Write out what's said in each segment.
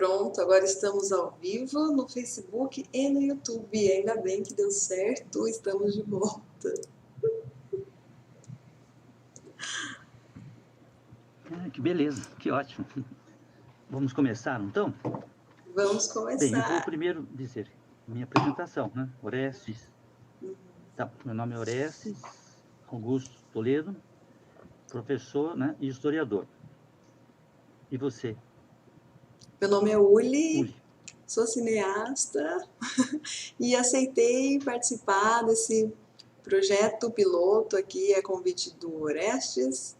Pronto, agora estamos ao vivo no Facebook e no YouTube. Ainda bem que deu certo, estamos de volta. Que beleza, que ótimo. Vamos começar, então? Vamos Bem, eu vou começar. primeiro dizer minha apresentação, né? Orestes. Tá, meu nome é Orestes Augusto Toledo, professor, né, e historiador. E você? Meu nome é Uli, Uli. sou cineasta e aceitei participar desse projeto piloto aqui a convite do Orestes.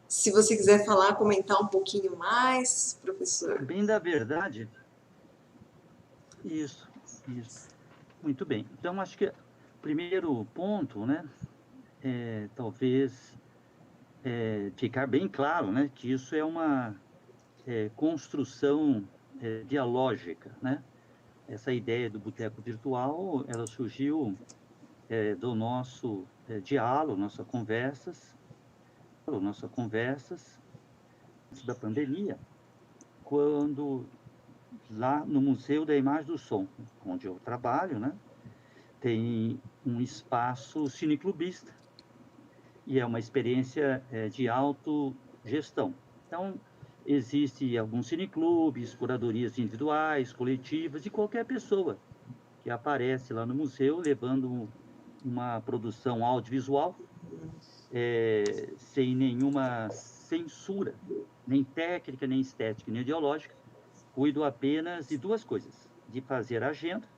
Se você quiser falar, comentar um pouquinho mais, professor. Bem da verdade, isso. Muito bem. Então, acho que o primeiro ponto, né, talvez ficar bem claro, né, que isso é uma construção dialógica, né? Essa ideia do boteco virtual, ela surgiu do nosso diálogo, nossas conversas antes da pandemia, quando lá no Museu da Imagem do Som, onde eu trabalho, né, tem um espaço cineclubista e é uma experiência de autogestão. Então, existe alguns cineclubes, curadorias individuais, coletivas, e qualquer pessoa que aparece lá no museu levando uma produção audiovisual sem nenhuma censura, nem técnica, nem estética, nem ideológica. Cuido apenas de duas coisas: de fazer a agenda,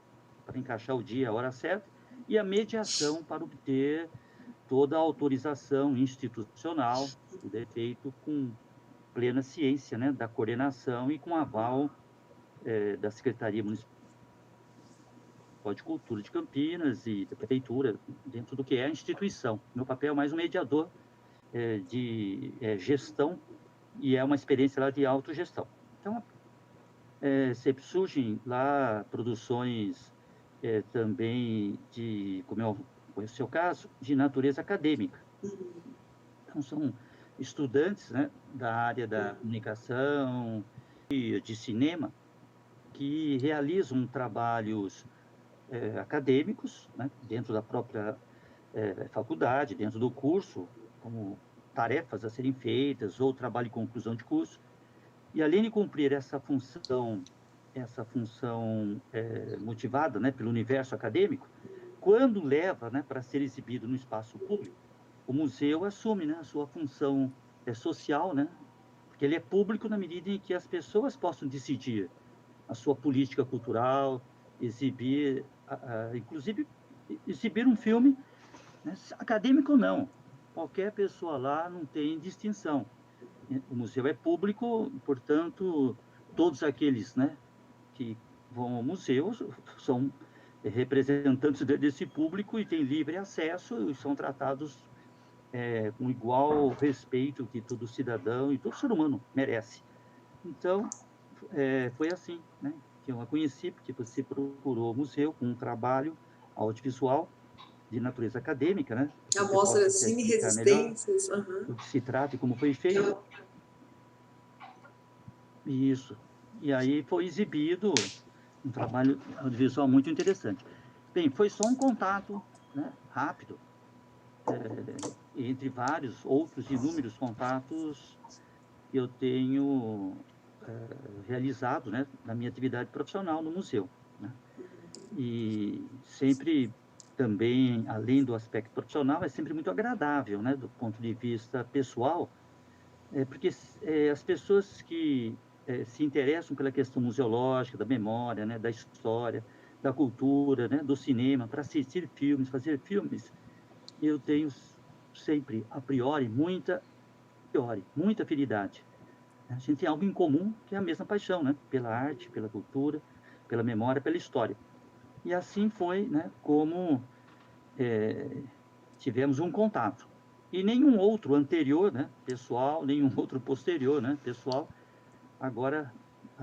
para encaixar o dia, a hora certa, e a mediação para obter toda a autorização institucional. Tudo é feito com plena ciência, né, da coordenação e com aval da Secretaria Municipal de Cultura de Campinas e da Prefeitura, dentro do que é a instituição. Meu papel é mais um mediador de gestão e é uma experiência lá de autogestão. Então, sempre surgem lá produções também de, como é o seu caso, de natureza acadêmica. Então, são estudantes, né, da área da comunicação e de cinema que realizam trabalhos acadêmicos, né, dentro da própria faculdade, dentro do curso, como tarefas a serem feitas ou trabalho de conclusão de curso. E além de cumprir essa função motivada, né, pelo universo acadêmico, quando leva, né, para ser exibido no espaço público, o museu assume, né, a sua função social, né, porque ele é público na medida em que as pessoas possam decidir a sua política cultural, exibir, inclusive, exibir um filme, né, acadêmico ou não. Qualquer pessoa lá não tem distinção. O museu é público, portanto, todos aqueles, né, que vão ao museu são representantes desse público e têm livre acesso e são tratados com igual respeito que todo cidadão e todo ser humano merece. Então, foi assim, né, que eu a conheci, porque você procurou o museu com um trabalho audiovisual de natureza acadêmica, né? A Você mostra possa até Cine explicar melhor Resistências. do que se trata e como foi feito. Isso. E aí foi exibido um trabalho audiovisual muito interessante. Bem, foi só um contato, né, rápido, entre vários outros inúmeros contatos que eu tenho realizado, né, na minha atividade profissional no museu, né? E sempre também, além do aspecto profissional, é sempre muito agradável, né, do ponto de vista pessoal, porque as pessoas que se interessam pela questão museológica, da memória, né, da história, da cultura, né, do cinema, para assistir filmes, fazer filmes, eu tenho sempre, a priori, muita afinidade. A gente tem algo em comum, que é a mesma paixão, né, pela arte, pela cultura, pela memória, pela história. E assim foi, né, como tivemos um contato. E nenhum outro anterior, né, pessoal, nenhum outro posterior, né, pessoal. Agora,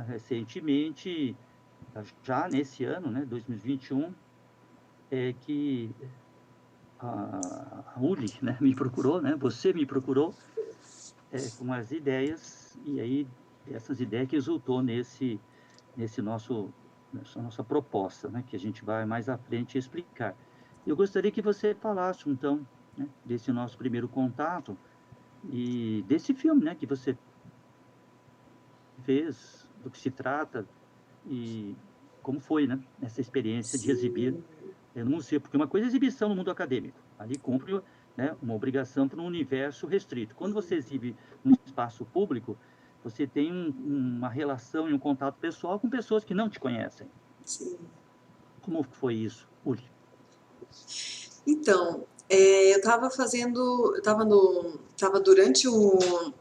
recentemente, já nesse ano, né, 2021, é que a Uli, né, me procurou, né, você me procurou com as ideias, e aí essas ideias que resultou nesse nessa nossa proposta, né, que a gente vai mais à frente explicar. Eu gostaria que você falasse, então, né, desse nosso primeiro contato e desse filme, né, que você fez, do que se trata e como foi, né, essa experiência de exibir Sim. no museu, porque uma coisa é exibição no mundo acadêmico, ali cumpre, né, uma obrigação para um universo restrito. Quando você exibe num espaço público, você tem uma relação e um contato pessoal com pessoas que não te conhecem. Sim. Como foi isso, Uli? Então, eu estava fazendo, eu estava no, estava durante o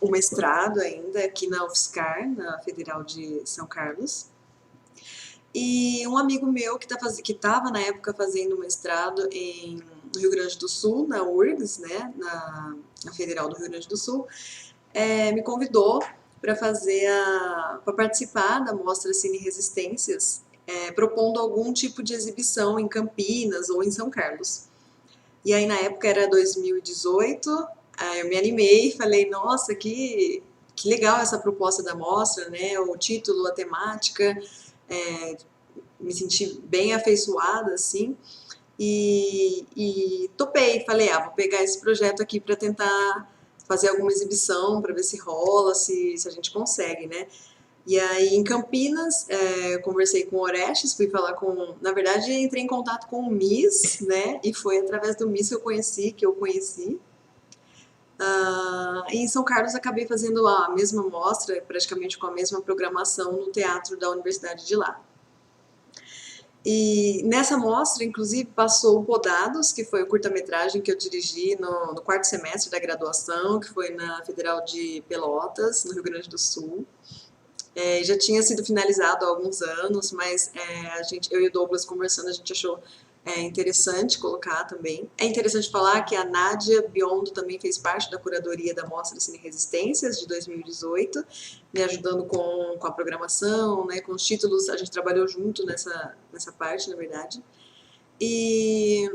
mestrado ainda aqui na UFSCar, na Federal de São Carlos, e um amigo meu que estava na época fazendo mestrado no Rio Grande do Sul, na URGS, né, na Federal do Rio Grande do Sul, me convidou para participar da mostra Cine Resistências, propondo algum tipo de exibição em Campinas ou em São Carlos. E aí na época era 2018, aí eu me animei e falei, nossa, que legal essa proposta da mostra, né? O título, a temática, é, me senti bem afeiçoada, assim, e topei, falei, vou pegar esse projeto aqui para tentar fazer alguma exibição, para ver se rola, se a gente consegue, né? E aí em Campinas, conversei com o Orestes, fui falar na verdade entrei em contato com o Miss, né? E foi através do Miss que eu conheci. E em São Carlos acabei fazendo a mesma mostra, praticamente com a mesma programação no teatro da universidade de lá. E nessa mostra, inclusive, passou o Podados, que foi o curta-metragem que eu dirigi no quarto semestre da graduação, que foi na Federal de Pelotas, no Rio Grande do Sul. Já tinha sido finalizado há alguns anos, mas eu e o Douglas conversando, a gente achou interessante colocar também. É interessante falar que a Nádia Biondo também fez parte da curadoria da Mostra Cine Resistências de 2018, me ajudando com a programação, né, com os títulos, a gente trabalhou junto nessa parte, na verdade. E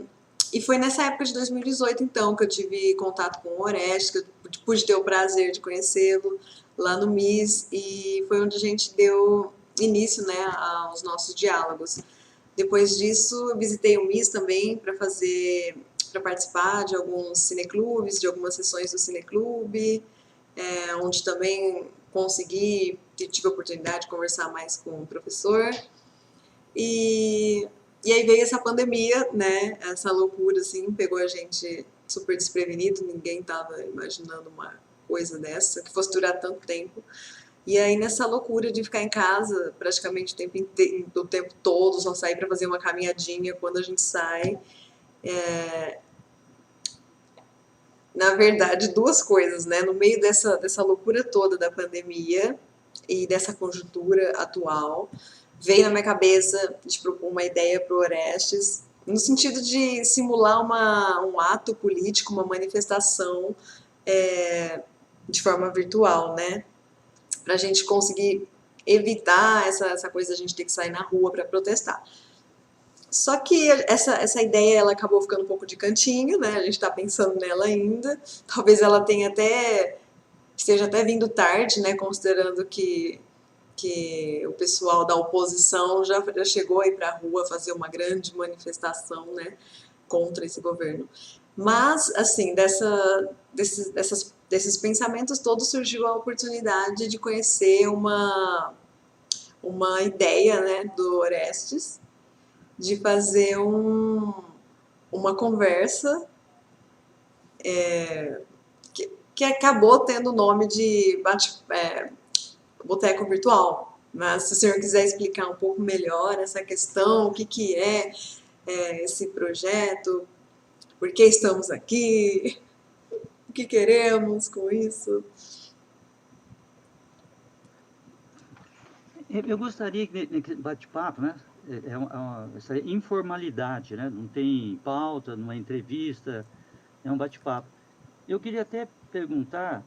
foi nessa época de 2018, então, que eu tive contato com o Orestes, que eu pude ter o prazer de conhecê-lo lá no MIS, e foi onde a gente deu início, né, aos nossos diálogos. Depois disso, eu visitei o MIS também para participar de alguns cineclubes, de algumas sessões do cineclube, onde também tive a oportunidade de conversar mais com o professor. E aí veio essa pandemia, né? Essa loucura, assim, pegou a gente super desprevenido, ninguém tava imaginando uma coisa dessa, que fosse durar tanto tempo. E aí nessa loucura de ficar em casa praticamente o tempo todo, só sair para fazer uma caminhadinha quando a gente sai. Na verdade, duas coisas, né? No meio dessa loucura toda da pandemia e dessa conjuntura atual, veio na minha cabeça de propor uma ideia para o Orestes, no sentido de simular um ato político, uma manifestação de forma virtual, né? Para a gente conseguir evitar essa coisa de a gente ter que sair na rua para protestar. Só que essa ideia ela acabou ficando um pouco de cantinho, né? A gente está pensando nela ainda. Talvez ela esteja até vindo tarde, né? Considerando que o pessoal da oposição já chegou aí para a rua fazer uma grande manifestação, né, contra esse governo. Mas, assim, desses pensamentos todos surgiu a oportunidade de conhecer uma ideia, né, do Orestes, de fazer uma conversa que acabou tendo o nome de boteco virtual. Mas se o senhor quiser explicar um pouco melhor essa questão, o que é esse projeto, por que estamos aqui, o que queremos com isso. Eu gostaria que bate-papo, né? Essa informalidade, né? Não tem pauta, não é entrevista, é um bate-papo. Eu queria até perguntar,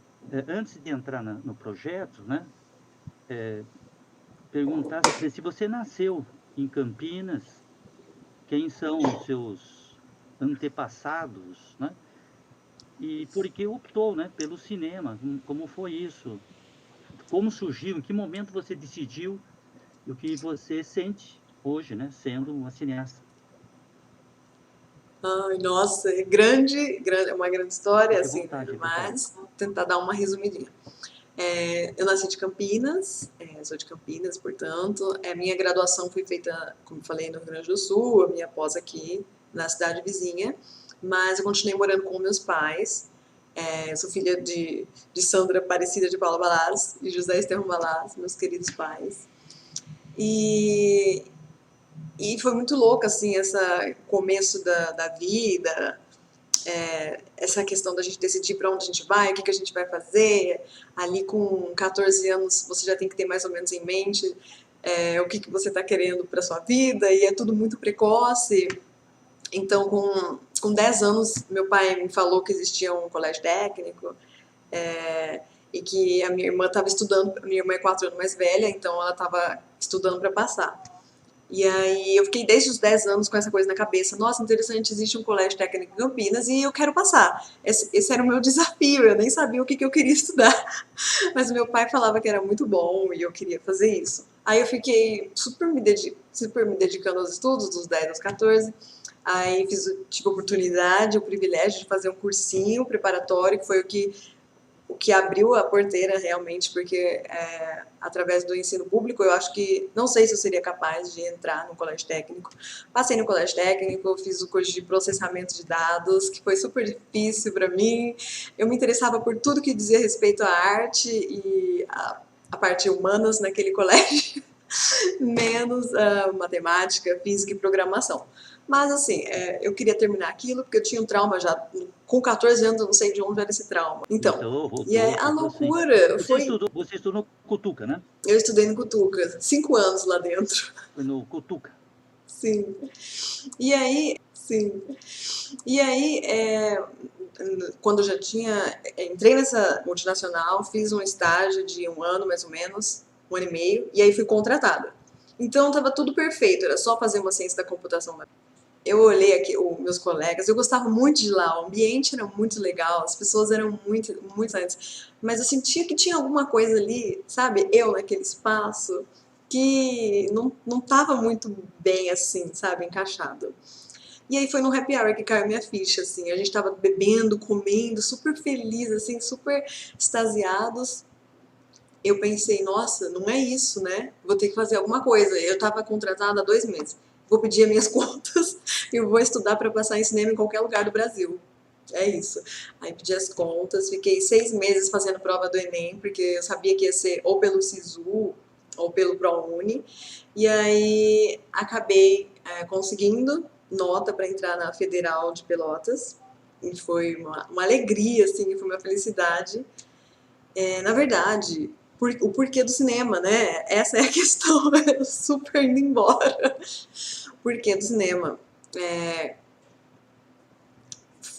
antes de entrar no projeto, né? Perguntar se você nasceu em Campinas, quem são os seus antepassados, né? E por que optou, né, pelo cinema? Como foi isso? como surgiu, em que momento você decidiu e o que você sente hoje, né, sendo uma cineasta. Ai, nossa, é é uma grande história, Fique à assim, né? vontade para falar. Mas vou tentar dar uma resumidinha. Eu nasci de Campinas, sou de Campinas, portanto. Minha graduação foi feita, como eu falei, no Rio Grande do Sul, a minha pós aqui, na cidade vizinha. Mas eu continuei morando com meus pais. Sou filha de Sandra Aparecida de Paula Balaz e José Estevão Balaz, meus queridos pais. E, e foi muito louco, assim, esse começo da vida, essa questão da gente decidir para onde a gente vai, o que a gente vai fazer. Ali com 14 anos você já tem que ter mais ou menos em mente o que você está querendo para sua vida, e é tudo muito precoce. Então, com 10 anos, meu pai me falou que existia um colégio técnico, e que a minha irmã estava estudando. Minha irmã é 4 anos mais velha, então ela estava estudando para passar. E aí eu fiquei desde os 10 anos com essa coisa na cabeça. Nossa, interessante, existe um colégio técnico em Campinas e eu quero passar. Esse era o meu desafio, eu nem sabia o que eu queria estudar. Mas meu pai falava que era muito bom e eu queria fazer isso. Aí eu fiquei super me dedicando aos estudos, dos 10 aos 14. Aí tive a oportunidade, o privilégio de fazer um cursinho preparatório, que foi o que abriu a porteira realmente, porque através do ensino público eu acho que, não sei se eu seria capaz de entrar no colégio técnico. Passei no colégio técnico, fiz o curso de processamento de dados, que foi super difícil para mim. Eu me interessava por tudo que dizia respeito à arte e a parte humanas naquele colégio, menos matemática, física e programação. Mas, assim, eu queria terminar aquilo porque eu tinha um trauma já. Com 14 anos eu não sei de onde era esse trauma. Então, e aí a Voltou sim. loucura Você estudou no Cutuca, né? Eu estudei no Cutuca, 5 anos lá dentro. Foi no Cutuca. Sim. E aí, sim. E aí, quando eu já tinha. Entrei nessa multinacional, fiz um estágio de 1 ano mais ou menos, 1 ano e meio, e aí fui contratada. Então estava tudo perfeito, era só fazer uma ciência da computação. Eu olhei aqui os meus colegas, eu gostava muito de lá, o ambiente era muito legal, as pessoas eram muito, muito antes, mas eu sentia que tinha alguma coisa ali, sabe, eu naquele espaço, que não tava muito bem assim, sabe, encaixado. E aí foi no happy hour que caiu minha ficha, assim, a gente tava bebendo, comendo, super feliz, assim, super extasiados. Eu pensei, nossa, não é isso, né? Vou ter que fazer alguma coisa. Eu estava contratada há 2 meses. Vou pedir as minhas contas e vou estudar para passar em cinema em qualquer lugar do Brasil. É isso. Aí pedi as contas, fiquei 6 meses fazendo prova do Enem, porque eu sabia que ia ser ou pelo SISU ou pelo ProUni. E aí acabei conseguindo nota para entrar na Federal de Pelotas. E foi uma alegria, assim, foi uma felicidade. Na verdade, o porquê do cinema, né? Essa é a questão, super indo embora. Porquê do cinema?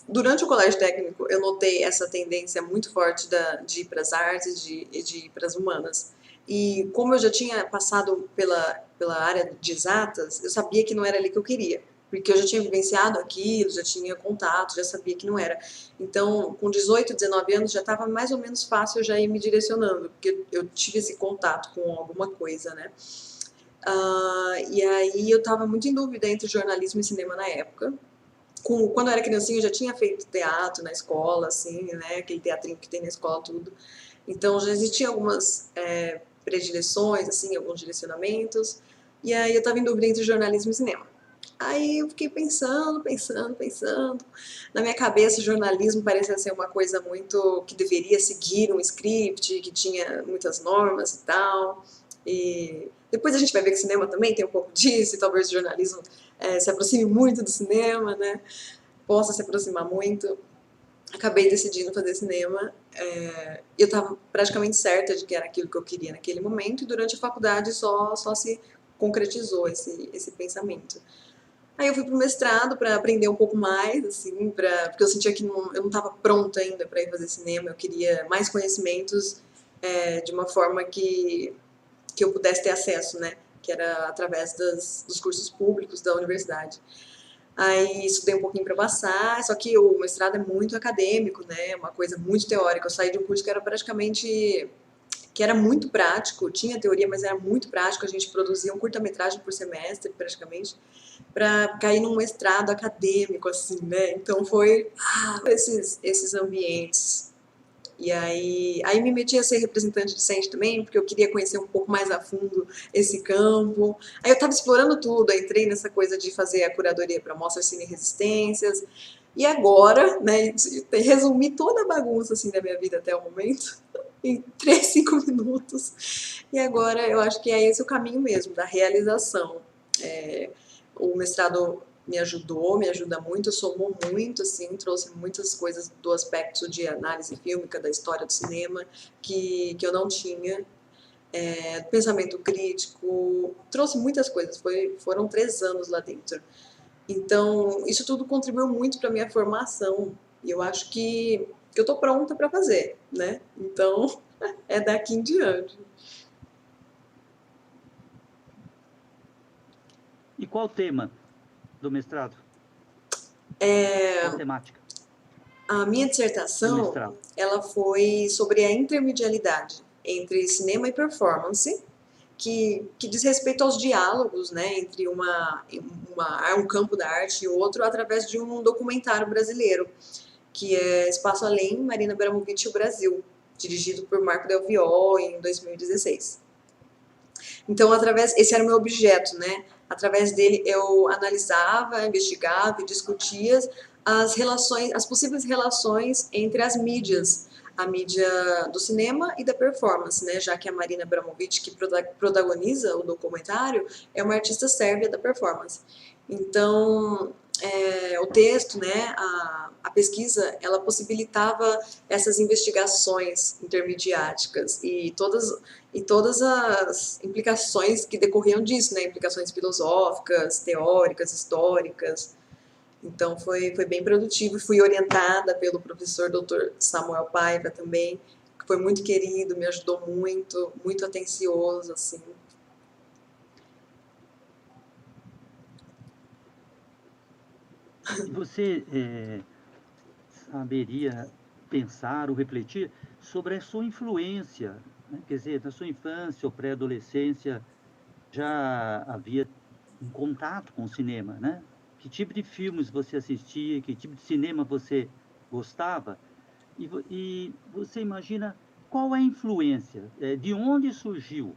Durante o colégio técnico, eu notei essa tendência muito forte de ir para as artes, de ir para as humanas. E como eu já tinha passado pela área de exatas, eu sabia que não era ali que eu queria. Porque eu já tinha vivenciado aquilo, já tinha contato, já sabia que não era. Então, com 18, 19 anos, já estava mais ou menos fácil eu já ir me direcionando, porque eu tive esse contato com alguma coisa, né? E aí eu estava muito em dúvida entre jornalismo e cinema na época. Quando eu era criancinha, eu já tinha feito teatro na escola, assim, né? Aquele teatrinho que tem na escola, tudo. Então, já existiam algumas predileções, assim, alguns direcionamentos. E aí eu estava em dúvida entre jornalismo e cinema. Aí eu fiquei pensando. Na minha cabeça, o jornalismo parecia ser uma coisa muito que deveria seguir um script, que tinha muitas normas e tal. E depois a gente vai ver que o cinema também tem um pouco disso, e talvez o jornalismo se aproxime muito do cinema, né? Possa se aproximar muito. Acabei decidindo fazer cinema. Eu estava praticamente certa de que era aquilo que eu queria naquele momento, e durante a faculdade só se concretizou esse pensamento. Aí eu fui pro mestrado para aprender um pouco mais, assim, porque eu sentia que eu não estava pronta ainda para ir fazer cinema, eu queria mais conhecimentos de uma forma que eu pudesse ter acesso, né? Que era através dos cursos públicos da universidade. Aí estudei um pouquinho para passar, só que o mestrado é muito acadêmico, né? Uma coisa muito teórica. Eu saí de um curso que era praticamente que era muito prático, tinha teoria, mas era muito prático, a gente produzia um curta-metragem por semestre, praticamente, para cair num mestrado acadêmico, assim, né? Então foi esses ambientes. E aí me meti a ser representante discente também, porque eu queria conhecer um pouco mais a fundo esse campo. Aí eu estava explorando tudo, aí entrei nessa coisa de fazer a curadoria para mostras Cine Resistências. E agora, né, resumir toda a bagunça assim da minha vida até o momento em 3, 5 minutos. E agora eu acho que é esse o caminho mesmo, da realização. O mestrado me ajudou, me ajuda muito, somou muito, assim, trouxe muitas coisas do aspecto de análise fílmica, da história do cinema, que eu não tinha. Pensamento crítico, trouxe muitas coisas, foram 3 anos lá dentro. Então, isso tudo contribuiu muito para a minha formação, e eu acho que eu estou pronta para fazer, né? Então, é daqui em diante. E qual o tema do mestrado? Qual temática A minha do dissertação, mestrado? ela foi sobre a intermedialidade entre cinema e performance, que diz respeito aos diálogos, né, entre um campo da arte e outro, através de um documentário brasileiro, que é Espaço Além, Marina Abramovic e o Brasil, dirigido por Marco Del Vio em 2016. Então, esse era o meu objeto, né? Através dele eu analisava, investigava e discutia as possíveis relações entre as mídias, a mídia do cinema e da performance, né? Já que a Marina Abramovic, que protagoniza o documentário, é uma artista sérvia da performance. Então, o texto, né, a pesquisa, ela possibilitava essas investigações intermediáticas e todas as implicações que decorriam disso, né, implicações filosóficas, teóricas, históricas. Então foi bem produtivo, fui orientada pelo professor Dr. Samuel Paiva também, que foi muito querido, me ajudou muito, muito atencioso, assim. E você saberia pensar ou refletir sobre a sua influência, né? Quer dizer, na sua infância ou pré-adolescência já havia um contato com o cinema, né? Que tipo de filmes você assistia, que tipo de cinema você gostava? E você imagina qual é a influência, de onde surgiu,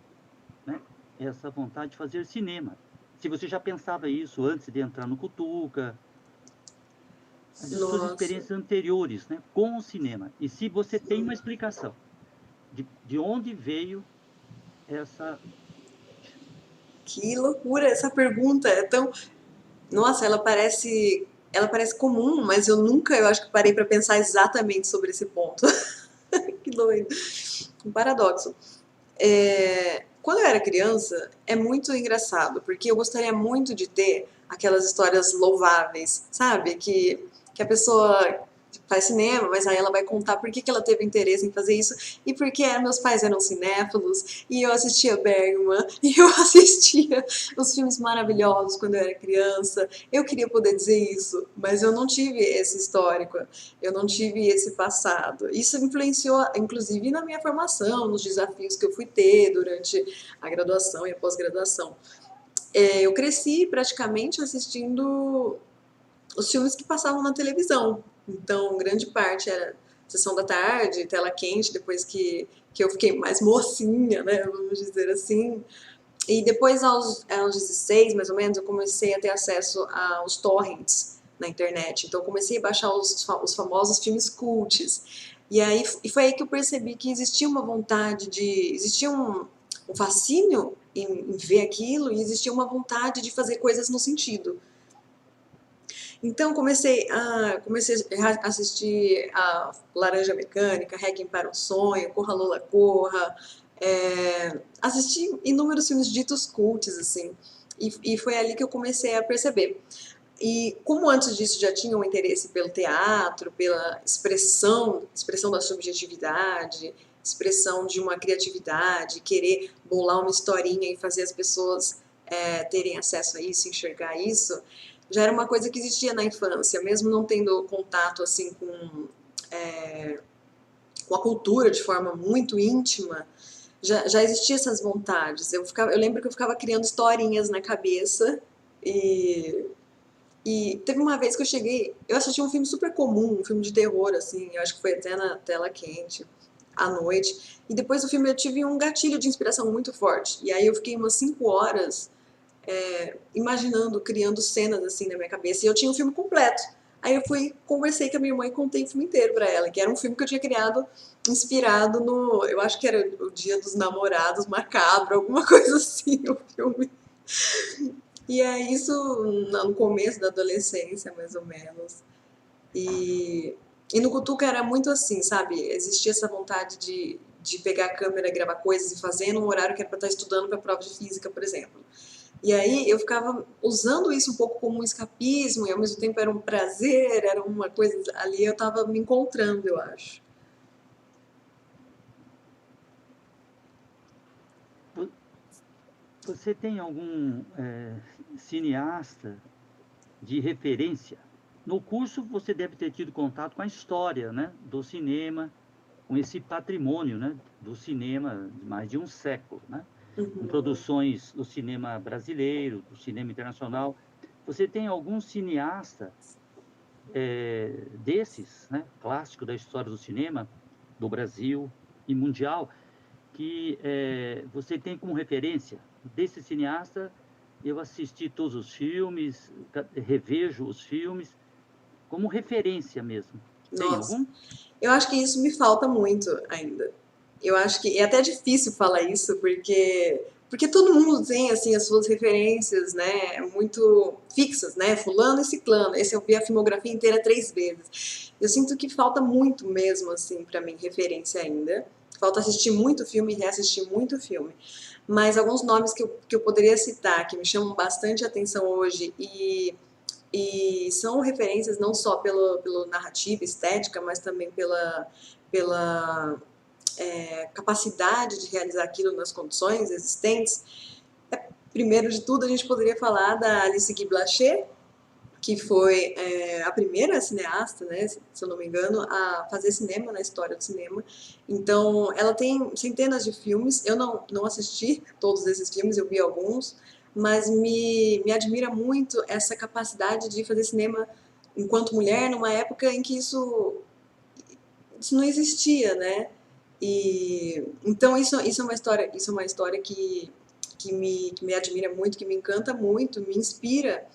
né, essa vontade de fazer cinema? Se você já pensava isso antes de entrar no Cutuca, as suas Nossa, experiências anteriores, né, com o cinema. E se você tem uma explicação de onde veio essa. que loucura essa pergunta, é tão... Nossa, ela parece comum, mas eu acho que parei para pensar exatamente sobre esse ponto. Que doido. Um paradoxo. Quando eu era criança, é muito engraçado, porque eu gostaria muito de ter aquelas histórias louváveis, sabe? Que a pessoa faz cinema, mas aí ela vai contar por que ela teve interesse em fazer isso e porque meus pais eram cinéfilos e eu assistia Bergman e eu assistia os filmes maravilhosos quando eu era criança. Eu queria poder dizer isso, mas eu não tive esse histórico, eu não tive esse passado. Isso influenciou, inclusive, na minha formação, nos desafios que eu fui ter durante a graduação e a pós-graduação. Eu cresci praticamente assistindo os filmes que passavam na televisão. Então, grande parte era sessão da tarde, tela quente, depois que eu fiquei mais mocinha, né, vamos dizer assim. E depois, aos 16, mais ou menos, eu comecei a ter acesso aos torrents na internet. Então, eu comecei a baixar os famosos filmes cults. E foi aí que eu percebi que existia uma vontade existia um fascínio em ver aquilo e existia uma vontade de fazer coisas no sentido. Então comecei a assistir a Laranja Mecânica, Requiem para um Sonho, Corra Lola Corra, assisti inúmeros filmes ditos cults, assim, e foi ali que eu comecei a perceber. E como antes disso já tinha um interesse pelo teatro, pela expressão da subjetividade, expressão de uma criatividade, querer bolar uma historinha e fazer as pessoas terem acesso a isso, enxergar isso, já era uma coisa que existia na infância, mesmo não tendo contato assim com a cultura de forma muito íntima. já existia essas vontades. Eu lembro que eu ficava criando historinhas na cabeça e, e teve uma vez que eu assisti um filme super comum, um filme de terror, assim, eu acho que foi até na tela quente, à noite, e depois do filme eu tive um gatilho de inspiração muito forte, e aí eu fiquei umas 5 horas imaginando, criando cenas assim na minha cabeça, e eu tinha o filme completo. Aí eu fui, conversei com a minha irmã e contei o filme inteiro pra ela, que era um filme que eu tinha criado inspirado no, eu acho que era o Dia dos Namorados Macabro, alguma coisa assim, o filme. E é isso no começo da adolescência, mais ou menos. E, e no Cutuca era muito assim, sabe? Existia essa vontade de pegar a câmera, gravar coisas e fazer num horário que era pra estar estudando pra prova de física, por exemplo. E aí eu ficava usando isso um pouco como um escapismo e ao mesmo tempo era um prazer, era uma coisa ali eu estava me encontrando, eu acho. Você tem algum cineasta de referência? No curso você deve ter tido contato com a história, né, do cinema, com esse patrimônio, né, do cinema de mais de um século, né, com Uhum. produções do cinema brasileiro, do cinema internacional. Você tem algum cineasta desses, né, clássico da história do cinema, do Brasil e mundial, que você tem como referência desse cineasta? Eu assisti todos os filmes, revejo os filmes, como referência mesmo. Tem Nossa, algum? eu acho que isso me falta muito ainda. Eu acho que é até difícil falar isso porque todo mundo tem assim as suas referências, né, muito fixas, né? Fulano e ciclano. Esse eu vi a filmografia inteira 3 vezes. Eu sinto que falta muito mesmo assim para mim referência ainda. Falta assistir muito filme e reassistir muito filme. Mas alguns nomes que eu poderia citar que me chamam bastante atenção hoje e são referências não só pelo narrativa, estética, mas também pela capacidade de realizar aquilo nas condições existentes. Primeiro de tudo, a gente poderia falar da Alice Guy Blaché, que foi a primeira cineasta, né, se eu não me engano, a fazer cinema na história do cinema. Então, ela tem centenas de filmes. Eu não assisti todos esses filmes, eu vi alguns, mas me admira muito essa capacidade de fazer cinema enquanto mulher numa época em que isso não existia, né? E então isso é uma história que me admira muito, que me encanta muito, me inspira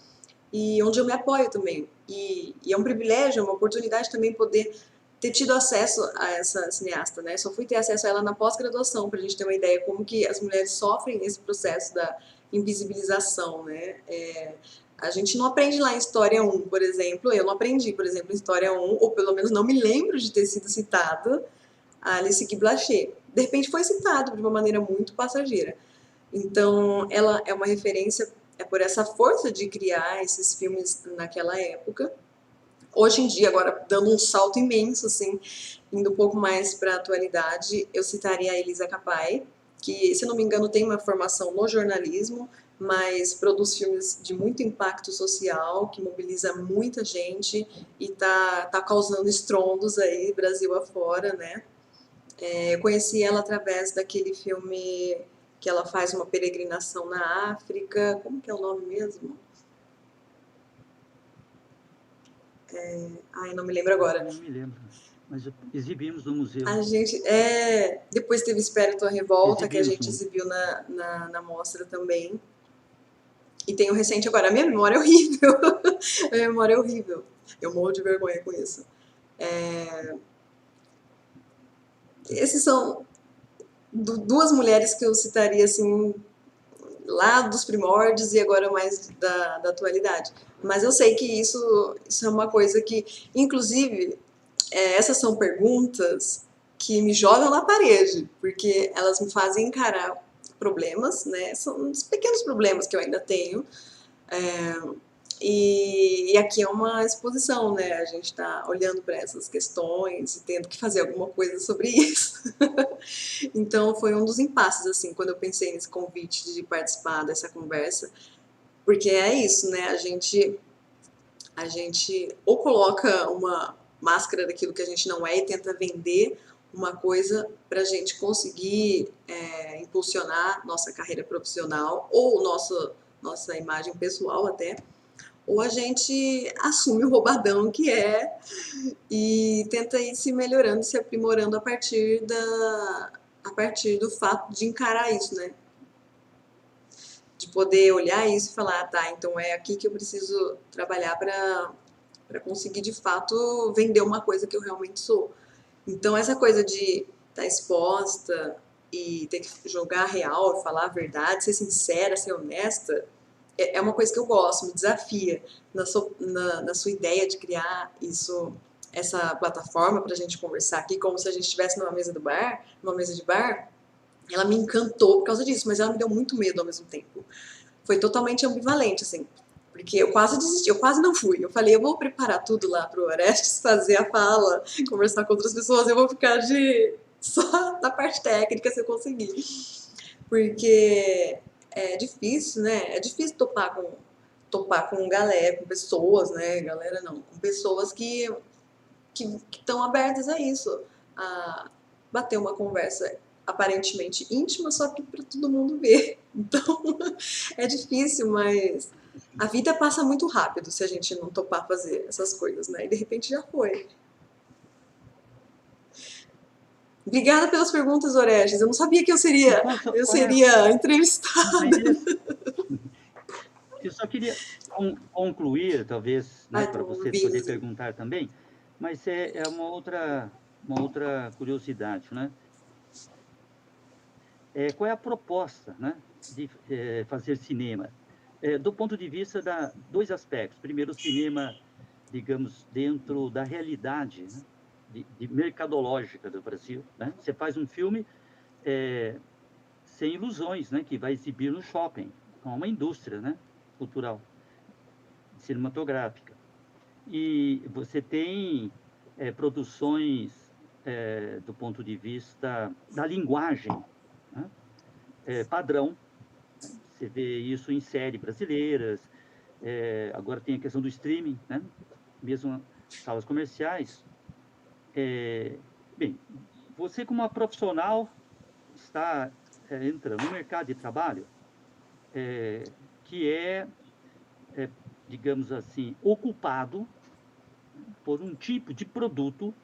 e onde eu me apoio também. E é um privilégio, é uma oportunidade também poder ter tido acesso a essa cineasta, né? Só fui ter acesso a ela na pós-graduação, para a gente ter uma ideia como que as mulheres sofrem esse processo da invisibilização, né? A gente não aprende lá em História 1, por exemplo, eu não aprendi, por exemplo, em História 1, ou pelo menos não me lembro de ter sido citado a Alice Guy Blaché. De repente foi citado de uma maneira muito passageira. Então, ela é uma referência por essa força de criar esses filmes naquela época. Hoje em dia, agora dando um salto imenso, assim, indo um pouco mais para a atualidade, eu citaria a Elisa Capa, que, se não me engano, tem uma formação no jornalismo, mas produz filmes de muito impacto social, que mobiliza muita gente e tá causando estrondos aí, Brasil afora, né? Eu conheci ela através daquele filme que ela faz uma peregrinação na África. Como que é o nome mesmo? Ai, não me lembro agora. Não me lembro, mas exibimos no museu. A gente. Depois teve Espírito a Revolta, que a Exibimos gente no... exibiu na mostra também. E tem o recente agora. A minha memória é horrível. A minha memória é horrível. Eu morro de vergonha com isso. Esses são duas mulheres que eu citaria assim lá dos primórdios e agora mais da atualidade. Mas eu sei que isso é uma coisa que, inclusive, essas são perguntas que me jogam na parede, porque elas me fazem encarar problemas, né? São uns pequenos problemas que eu ainda tenho. E aqui é uma exposição, né? A gente está olhando para essas questões e tendo que fazer alguma coisa sobre isso. Então foi um dos impasses, assim, quando eu pensei nesse convite de participar dessa conversa, porque é isso, né? A gente ou coloca uma máscara daquilo que a gente não é e tenta vender, uma coisa para a gente conseguir impulsionar nossa carreira profissional ou nossa imagem pessoal até, ou a gente assume o roubadão que é e tenta ir se melhorando, se aprimorando a partir do fato de encarar isso, né? De poder olhar isso e falar, tá, então é aqui que eu preciso trabalhar para conseguir de fato vender uma coisa que eu realmente sou. Então essa coisa de estar exposta e ter que jogar real, falar a verdade, ser sincera, ser honesta, é uma coisa que eu gosto, me desafia na sua ideia de criar isso, essa plataforma para a gente conversar aqui, como se a gente estivesse numa mesa do bar, numa mesa de bar. Ela me encantou por causa disso, mas ela me deu muito medo ao mesmo tempo. Foi totalmente ambivalente, assim, porque eu quase desisti, eu quase não fui. Eu falei, eu vou preparar tudo lá pro Orestes, fazer a fala, conversar com outras pessoas, eu vou ficar só na parte técnica se eu conseguir. Porque é difícil, né? É difícil topar com galera, com pessoas, né? Galera não, com pessoas que estão abertas a isso, a bater uma conversa aparentemente íntima, só que para todo mundo ver. Então, é difícil, mas a vida passa muito rápido se a gente não topar fazer essas coisas, né? E de repente já foi. Obrigada pelas perguntas, Orestes. Eu não sabia que eu seria entrevistada. Eu só queria concluir, talvez, né, para você poder perguntar também, mas é uma outra curiosidade, né? Qual é a proposta, né, de fazer cinema? Do ponto de vista dois aspectos. Primeiro, o cinema, digamos, dentro da realidade, né, de mercadológica do Brasil, né? Você faz um filme sem ilusões, né, que vai exibir no shopping. É uma indústria, né, cultural, cinematográfica. E você tem produções do ponto de vista da linguagem, né, padrão. Você vê isso em séries brasileiras. Agora tem a questão do streaming, né, mesmo salas comerciais. Bem, você como uma profissional está entrando no mercado de trabalho que digamos assim, ocupado por um tipo de produto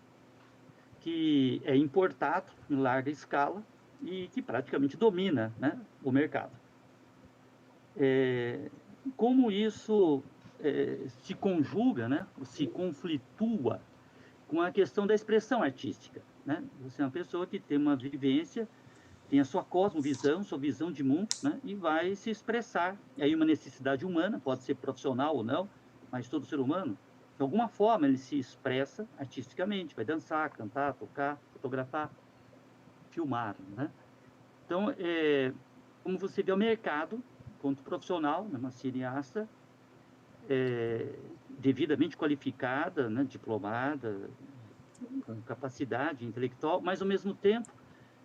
que é importado em larga escala e que praticamente domina, né, o mercado. Como isso se conjuga, né, se conflitua com a questão da expressão artística, né? Você é uma pessoa que tem uma vivência, tem a sua cosmovisão, sua visão de mundo, né? E vai se expressar. E aí uma necessidade humana, pode ser profissional ou não, mas todo ser humano, de alguma forma, ele se expressa artisticamente, vai dançar, cantar, tocar, fotografar, filmar, né? Então, como você vê o mercado, enquanto profissional, né, uma cineasta, devidamente qualificada, né, diplomada, com capacidade intelectual, mas, ao mesmo tempo,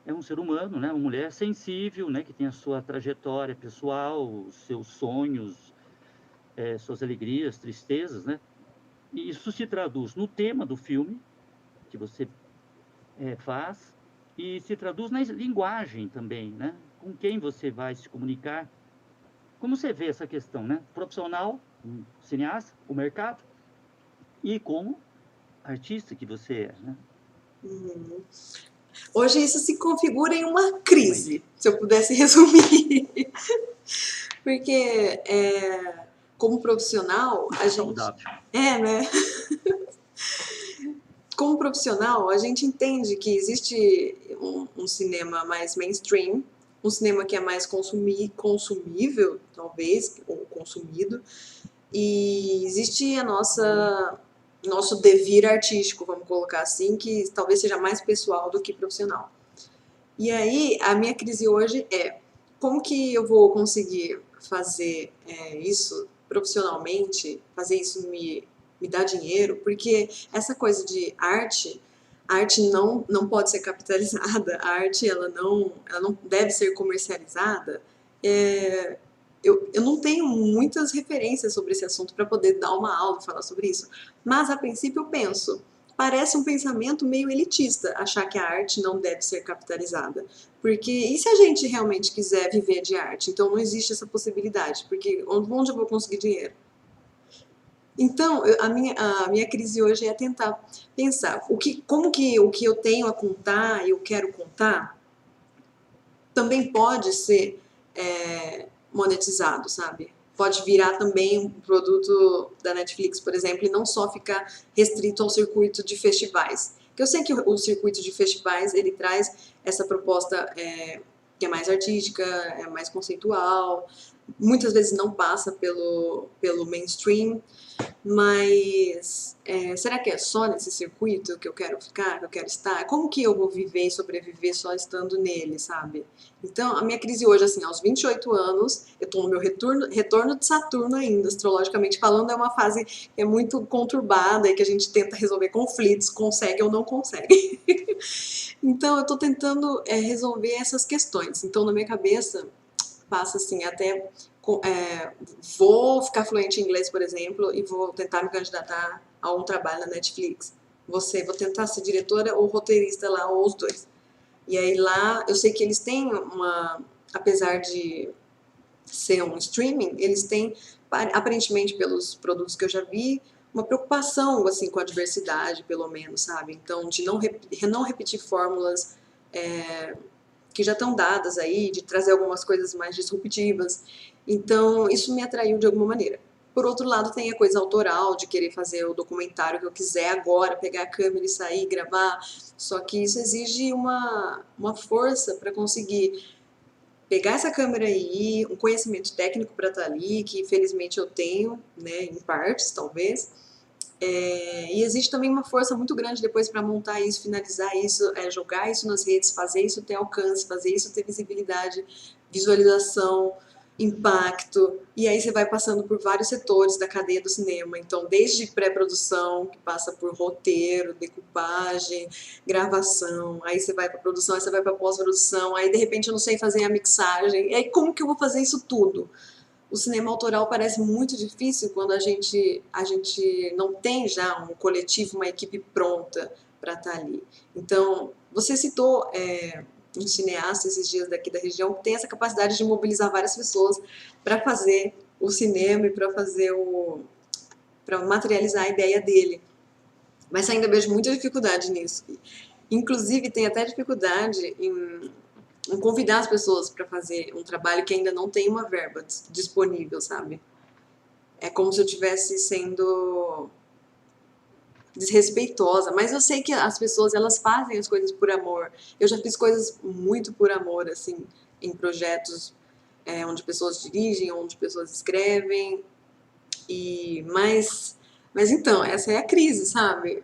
é um ser humano, né, uma mulher sensível, né, que tem a sua trajetória pessoal, os seus sonhos, suas alegrias, tristezas, né? E isso se traduz no tema do filme que você faz e se traduz na linguagem também, né? Com quem você vai se comunicar. Como você vê essa questão, né? Profissional, um cineasta, o mercado, e como artista que você é, né? Hoje isso se configura em uma crise, se eu pudesse resumir. Porque, como profissional, a gente... Saudável. né? Como profissional, a gente entende que existe um cinema mais mainstream, um cinema que é mais consumível, talvez, ou consumido, e existe nosso devir artístico, vamos colocar assim, que talvez seja mais pessoal do que profissional. E aí, a minha crise hoje é como que eu vou conseguir fazer isso profissionalmente, fazer isso me dar dinheiro, porque essa coisa de arte, a arte não pode ser capitalizada, a arte ela não deve ser comercializada. Eu não tenho muitas referências sobre esse assunto para poder dar uma aula e falar sobre isso, mas a princípio eu penso, parece um pensamento meio elitista, achar que a arte não deve ser capitalizada. Porque, e se a gente realmente quiser viver de arte? Então não existe essa possibilidade, porque onde eu vou conseguir dinheiro? Então, a minha crise hoje é tentar pensar como que o que eu tenho a contar e eu quero contar também pode ser monetizado, sabe? Pode virar também um produto da Netflix, por exemplo, e não só ficar restrito ao circuito de festivais. Porque eu sei que o circuito de festivais, ele traz essa proposta que é mais artística, é mais conceitual, muitas vezes não passa pelo mainstream, mas será que é só nesse circuito que eu quero ficar, que eu quero estar? Como que eu vou viver e sobreviver só estando nele, sabe? Então, a minha crise hoje, assim, aos 28 anos, eu tô no meu retorno de Saturno ainda, astrologicamente falando, é uma fase que é muito conturbada e que a gente tenta resolver conflitos, consegue ou não consegue. Então, eu tô tentando resolver essas questões. Então, na minha cabeça, passa assim, até vou ficar fluente em inglês, por exemplo, e vou tentar me candidatar a um trabalho na Netflix. Vou tentar ser diretora ou roteirista lá, ou os dois. E aí lá, eu sei que eles têm apesar de ser um streaming, eles têm, aparentemente pelos produtos que eu já vi, uma preocupação assim com a diversidade, pelo menos, sabe? Então, de não repetir fórmulas que já estão dadas aí, de trazer algumas coisas mais disruptivas. Então, isso me atraiu de alguma maneira. Por outro lado, tem a coisa autoral, de querer fazer o documentário que eu quiser agora, pegar a câmera e sair, gravar. Só que isso exige uma força para conseguir pegar essa câmera aí, um conhecimento técnico para estar ali, que infelizmente eu tenho, né, em partes, talvez. E existe também uma força muito grande depois para montar isso, finalizar isso, jogar isso nas redes, fazer isso ter alcance, fazer isso ter visibilidade, visualização, impacto. E aí você vai passando por vários setores da cadeia do cinema. Então, desde pré-produção, que passa por roteiro, decupagem, gravação, aí você vai para produção, aí você vai para pós-produção, aí de repente eu não sei fazer a mixagem. E aí como que eu vou fazer isso tudo? O cinema autoral parece muito difícil quando a gente não tem já um coletivo, uma equipe pronta para estar ali. Então, você citou um cineasta esses dias daqui da região que tem essa capacidade de mobilizar várias pessoas para fazer o cinema e para materializar a ideia dele. Mas ainda vejo muita dificuldade nisso. Inclusive, tem até dificuldade em convidar as pessoas para fazer um trabalho que ainda não tem uma verba disponível, sabe? É como se eu estivesse sendo desrespeitosa, mas eu sei que as pessoas, elas fazem as coisas por amor. Eu já fiz coisas muito por amor, assim, em projetos onde pessoas dirigem, onde pessoas escrevem, mas então, essa é a crise, sabe?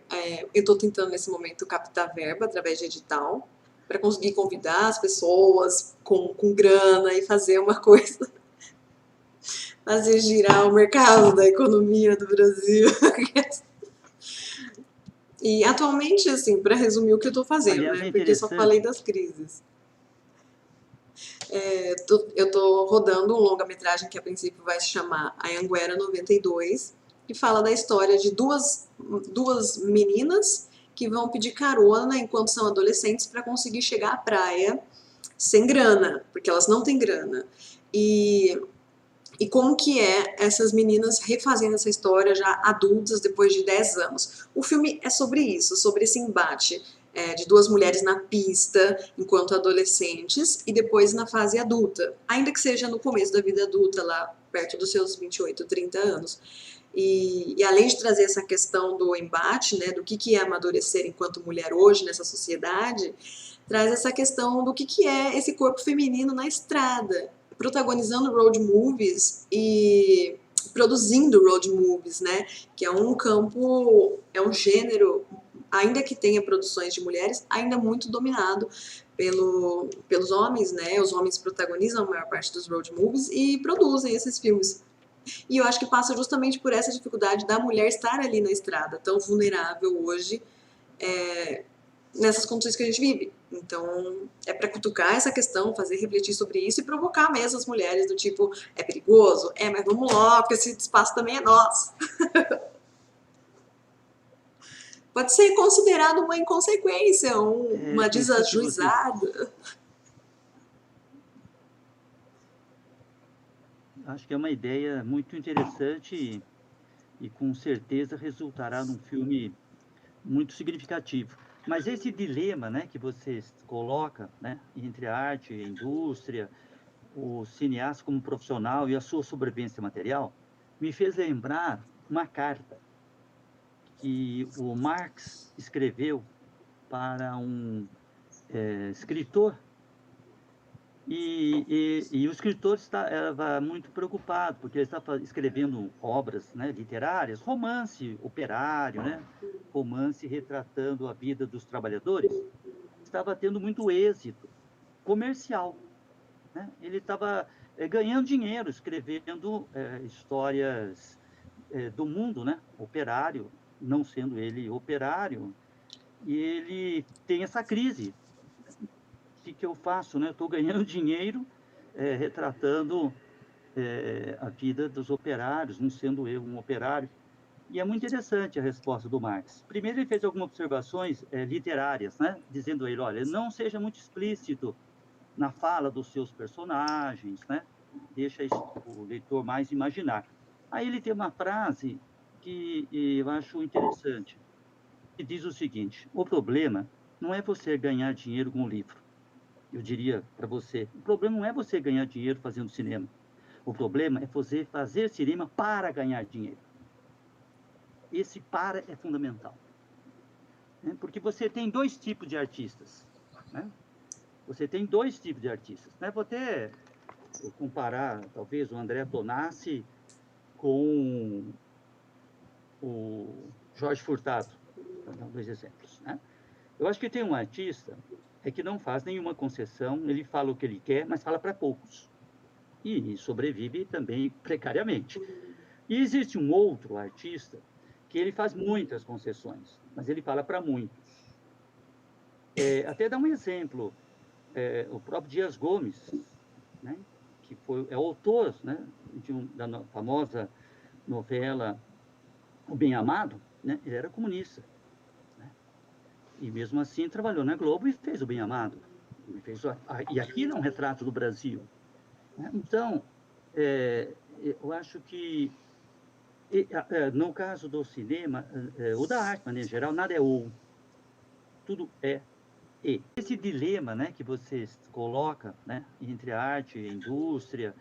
Eu estou tentando nesse momento captar verba através de edital, para conseguir convidar as pessoas com grana e fazer uma coisa, fazer girar o mercado da economia do Brasil. E atualmente, assim, para resumir o que eu estou fazendo, Aliás, né? Porque eu só falei das crises. Eu estou rodando um longa-metragem que a princípio vai se chamar Anhanguera 92, que fala da história de duas meninas que vão pedir carona enquanto são adolescentes para conseguir chegar à praia sem grana, porque elas não têm grana. E como que essas meninas refazendo essa história já adultas depois de 10 anos. O filme é sobre isso, sobre esse embate de duas mulheres na pista enquanto adolescentes e depois na fase adulta, ainda que seja no começo da vida adulta, lá perto dos seus 28, 30 anos. E além de trazer essa questão do embate, né, do que é amadurecer enquanto mulher hoje nessa sociedade, traz essa questão do que é esse corpo feminino na estrada, protagonizando road movies e produzindo road movies, né, que é um campo, é um gênero, ainda que tenha produções de mulheres, ainda muito dominado pelos homens, né, os homens protagonizam a maior parte dos road movies e produzem esses filmes. E eu acho que passa justamente por essa dificuldade da mulher estar ali na estrada, tão vulnerável hoje, nessas condições que a gente vive. Então, é para cutucar essa questão, fazer refletir sobre isso e provocar mesmo as mulheres do tipo, é perigoso? Mas vamos lá, porque esse espaço também é nosso. Pode ser considerado uma inconsequência, uma Isso que você desajuizada. acho que é uma ideia muito interessante e com certeza resultará num filme muito significativo. Mas esse dilema, né, que você coloca, né, entre a arte e a indústria, o cineasta como profissional e a sua sobrevivência material, me fez lembrar uma carta que o Marx escreveu para um escritor. E o escritor estava muito preocupado, porque ele estava escrevendo obras, né, literárias, romance operário, né, romance retratando a vida dos trabalhadores, estava tendo muito êxito comercial. Né? Ele estava ganhando dinheiro escrevendo histórias do mundo, né, operário, não sendo ele operário, e ele tem essa crise. O que eu faço, né? Estou ganhando dinheiro retratando a vida dos operários, não sendo eu um operário. E é muito interessante a resposta do Marx. Primeiro, ele fez algumas observações literárias, né? Dizendo a ele, olha, não seja muito explícito na fala dos seus personagens, né? Deixa o leitor mais imaginar. Aí ele tem uma frase que eu acho interessante, que diz o seguinte: o problema não é você ganhar dinheiro com o livro. Eu diria para você, o problema não é você ganhar dinheiro fazendo cinema. O problema é você fazer cinema para ganhar dinheiro. Esse para é fundamental. Né? Porque você tem dois tipos de artistas. Né? Você tem dois tipos de artistas. Né? Vou até comparar, talvez, o André Tonassi com o Jorge Furtado, para dar dois exemplos. Né? Eu acho que tem um artista que não faz nenhuma concessão, ele fala o que ele quer, mas fala para poucos. E sobrevive também precariamente. E existe um outro artista que ele faz muitas concessões, mas ele fala para muitos. Até dar um exemplo, o próprio Dias Gomes, né, que é o autor, né, da famosa novela O Bem Amado, né, ele era comunista. Né, e mesmo assim trabalhou na Globo e fez O Bem Amado. E aquilo é um retrato do Brasil. Né? Então, eu acho que no caso do cinema, ou da arte, de maneira geral, nada é ou, tudo é e. Esse dilema, né, que você coloca, né, entre a arte e a indústria,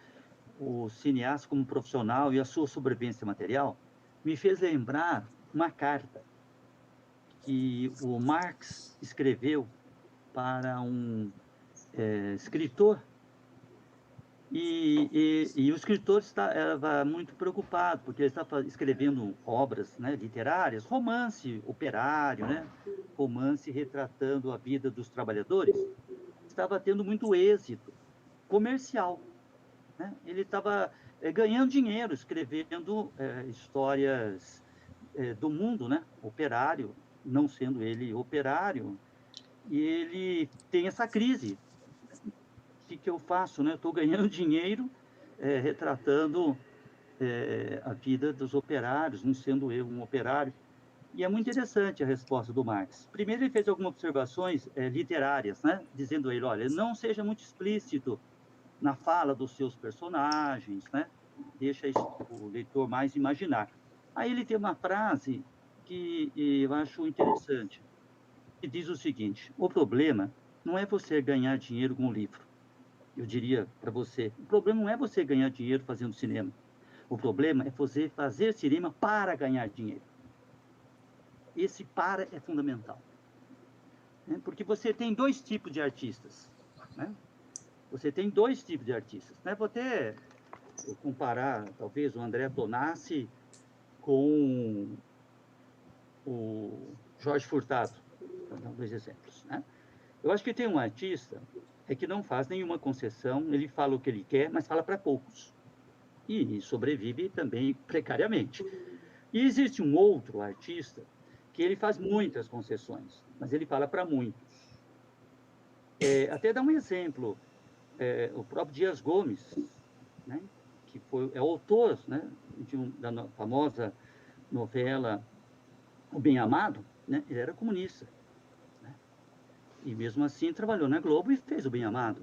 o cineasta como profissional e a sua sobrevivência material, me fez lembrar uma carta que o Marx escreveu para um escritor. E o escritor estava muito preocupado, porque ele estava escrevendo obras, né, literárias, romance operário, né, romance retratando a vida dos trabalhadores, estava tendo muito êxito comercial. Né? Ele estava ganhando dinheiro escrevendo histórias do mundo, né, operário, não sendo ele operário, e ele tem essa crise. Que eu faço, né? Estou ganhando dinheiro retratando a vida dos operários, não sendo eu um operário. E é muito interessante a resposta do Marx. Primeiro, ele fez algumas observações literárias, né? Dizendo a ele, olha, não seja muito explícito na fala dos seus personagens, né? Deixa o leitor mais imaginar. Aí ele tem uma frase que eu acho interessante, que diz o seguinte: o problema não é você ganhar dinheiro com o livro. Eu diria para você, o problema não é você ganhar dinheiro fazendo cinema. O problema é você fazer cinema para ganhar dinheiro. Esse para é fundamental. Né? Porque você tem dois tipos de artistas. Né? Você tem dois tipos de artistas. Né? Vou até comparar, talvez, o André Tonassi com o Jorge Furtado, para dar dois exemplos. Né? Eu acho que tem um artista que não faz nenhuma concessão, ele fala o que ele quer, mas fala para poucos. E sobrevive também precariamente. E existe um outro artista que ele faz muitas concessões, mas ele fala para muitos. Até dar um exemplo, o próprio Dias Gomes, né, que é o autor, né, da famosa novela O Bem Amado, né? Ele era comunista, né? E mesmo assim trabalhou na Globo e fez o Bem Amado.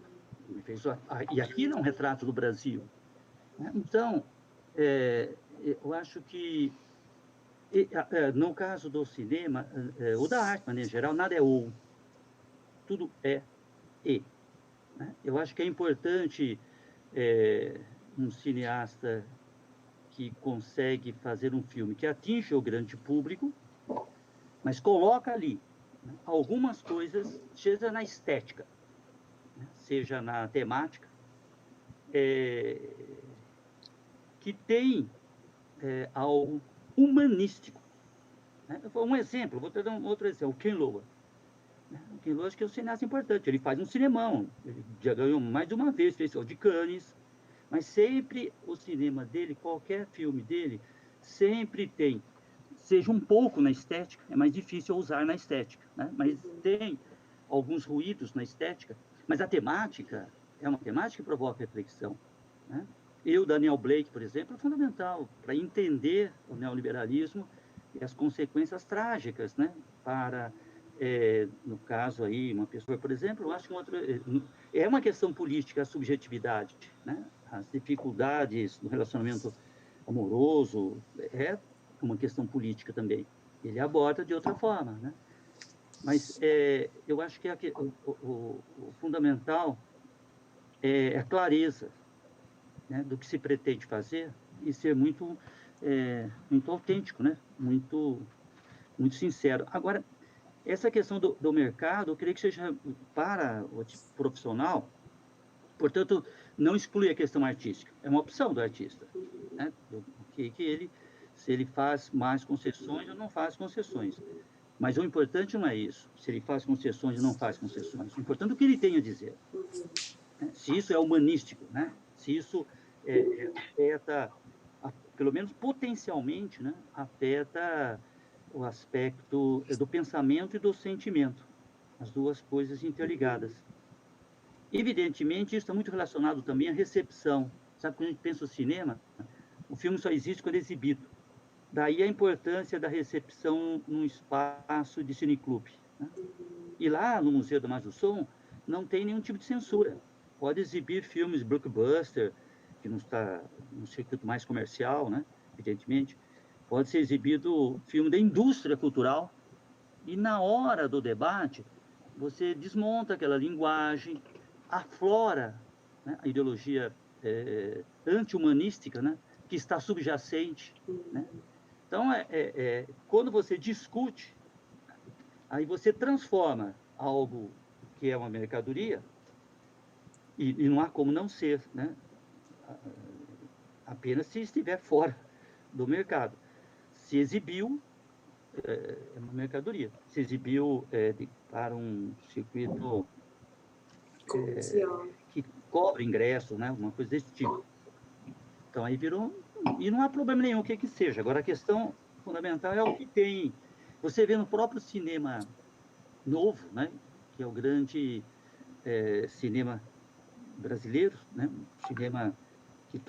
E aquilo é um retrato do Brasil, né? Então, eu acho que, no caso do cinema, ou da arte, de maneira geral, nada é ou, tudo é e. Né? Eu acho que é importante um cineasta que consegue fazer um filme que atinge o grande público, mas coloca ali, né, algumas coisas, seja na estética, né, seja na temática, que tem algo humanístico. Né? Um exemplo, vou te dar um outro exemplo, o Ken Loach. O Ken Loach, acho que é um cineasta importante, ele faz um cinemão, ele já ganhou mais de uma vez, fez o de Cannes, mas sempre o cinema dele, qualquer filme dele, sempre tem, seja um pouco na estética, é mais difícil usar na estética, né? Mas tem alguns ruídos na estética, mas a temática é uma temática que provoca reflexão, né? E o Daniel Blake, por exemplo, é fundamental para entender o neoliberalismo e as consequências trágicas, né? Para, no caso aí, uma pessoa, por exemplo, eu acho que é uma questão política, a subjetividade, né? As dificuldades do relacionamento amoroso, é uma questão política também. Ele aborda de outra forma, né? Mas eu acho que o fundamental é a clareza, né, do que se pretende fazer e ser muito, muito autêntico, né? Muito, muito sincero. Agora, essa questão do mercado, eu creio que seja para o tipo profissional, portanto, não exclui a questão artística. É uma opção do artista, né? Que ele, se ele faz mais concessões ou não faz concessões. Mas o importante não é isso, se ele faz concessões ou não faz concessões. O importante é o que ele tem a dizer. Né? Se isso é humanístico, né? Se isso afeta, pelo menos potencialmente, né? Afeta o aspecto do pensamento e do sentimento. As duas coisas interligadas. Evidentemente, isso está muito relacionado também à recepção. Sabe, quando a gente pensa no cinema, o filme só existe quando é exibido. Daí a importância da recepção num espaço de cineclube. Né? E lá no Museu da Imagem do Som não tem nenhum tipo de censura. Pode exibir filmes blockbuster, que não está no circuito mais comercial, né? Evidentemente. Pode ser exibido filme da indústria cultural. E na hora do debate, você desmonta aquela linguagem, aflora, né, a ideologia anti-humanística, né, que está subjacente. Né? Então, quando você discute, aí você transforma algo que é uma mercadoria, e não há como não ser, né? Apenas se estiver fora do mercado. Se exibiu, é uma mercadoria. Se exibiu para um circuito que cobra ingresso, né? Alguma coisa desse tipo. Então, aí virou... E não há problema nenhum, o que seja. Agora, a questão fundamental é o que tem... Você vê no próprio cinema novo, né? Que é o grande cinema brasileiro, né? Cinema que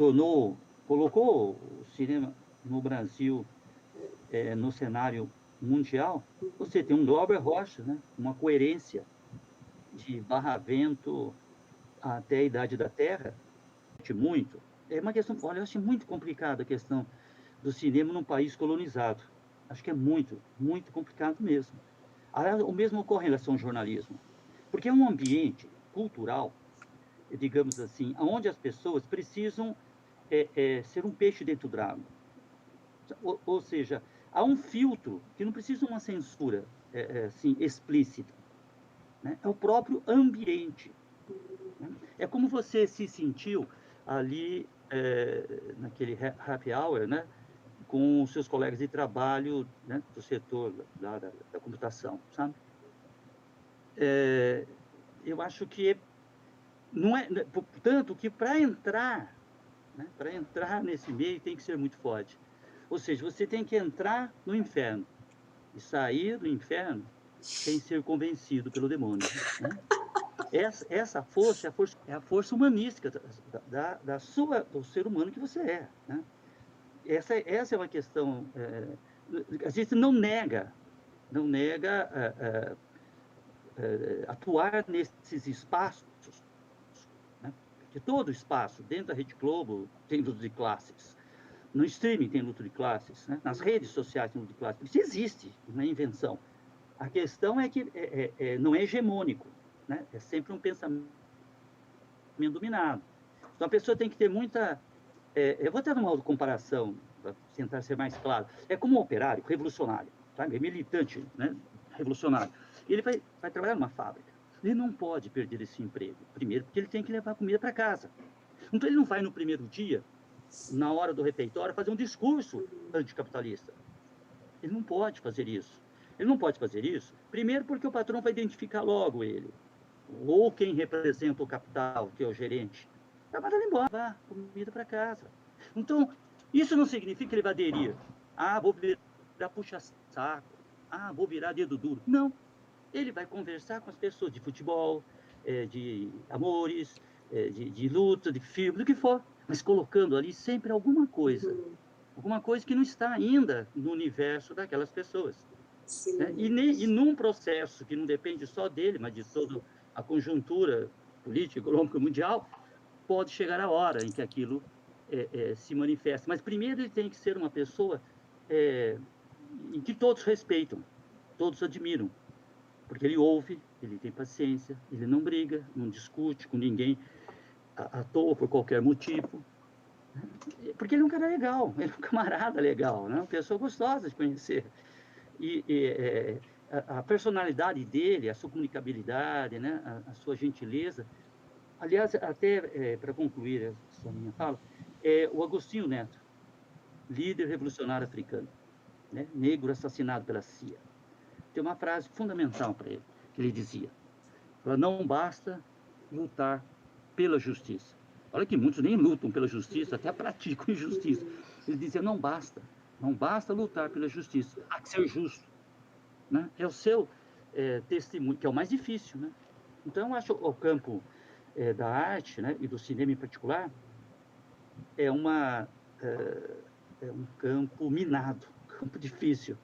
colocou o cinema no Brasil no cenário mundial. Você tem um Glauber Rocha, né? Uma coerência de Barravento até a Idade da Terra, muito. É uma questão, olha, eu acho muito complicada a questão do cinema num país colonizado. Acho que é muito, muito complicado mesmo. Aliás, o mesmo ocorre em relação ao jornalismo. Porque é um ambiente cultural, digamos assim, onde as pessoas precisam ser um peixe dentro da água. Ou seja, há um filtro que não precisa de uma censura assim, explícita. Né? É o próprio ambiente. Né? É como você se sentiu ali naquele happy hour, né? Com os seus colegas de trabalho, né? Do setor da computação, sabe? Eu acho que não é, tanto que para entrar, né? Para entrar nesse meio tem que ser muito forte. Ou seja, você tem que entrar no inferno e sair do inferno sem ser convencido pelo demônio, né? Essa força é a força humanística do ser humano que você é. Né? Essa é uma questão. A gente não nega não nega atuar nesses espaços, né? Porque todo espaço, dentro da Rede Globo, tem luta de classes. No streaming tem luta de classes, né? Nas redes sociais tem luta de classes. Isso existe, não é invenção. A questão é que não é hegemônico, né? É sempre um pensamento dominado. Então, a pessoa tem que ter muita... eu vou ter uma comparação, para tentar ser mais claro. É como um operário revolucionário, sabe? É militante, né? Revolucionário. Ele vai trabalhar numa fábrica. Ele não pode perder esse emprego. Primeiro, porque ele tem que levar comida para casa. Então, ele não vai no primeiro dia, na hora do refeitório, fazer um discurso anticapitalista. Ele não pode fazer isso. Ele não pode fazer isso, primeiro porque o patrão vai identificar logo ele, ou quem representa o capital, que é o gerente, vai mandar ele embora, vá, comida para casa. Então, isso não significa que ele vai aderir. Ah, vou virar puxa-saco. Ah, vou virar dedo duro. Não. Ele vai conversar com as pessoas de futebol, de amores, de luta, de filme, do que for, mas colocando ali sempre alguma coisa que não está ainda no universo daquelas pessoas. Né? Sim. E num processo que não depende só dele, mas de toda a conjuntura política, econômica mundial, pode chegar a hora em que aquilo se manifesta. Mas primeiro ele tem que ser uma pessoa em que todos respeitam, todos admiram, porque ele ouve, ele tem paciência, ele não briga, não discute com ninguém à toa por qualquer motivo. Porque ele é um cara legal, ele é um camarada legal, né? Uma pessoa gostosa de conhecer. A personalidade dele, a sua comunicabilidade, né? A sua gentileza. Aliás, até para concluir essa minha fala, o Agostinho Neto, líder revolucionário africano, né? Negro assassinado pela CIA. Tem uma frase fundamental para ele, que ele dizia: não basta lutar pela justiça. Olha que muitos nem lutam pela justiça, até praticam injustiça. Ele dizia: não basta lutar pela justiça, há que ser justo. Né? É o seu testemunho, que é o mais difícil. Né? Então, eu acho o campo da arte, né, e do cinema em particular, é um campo minado, um campo difícil.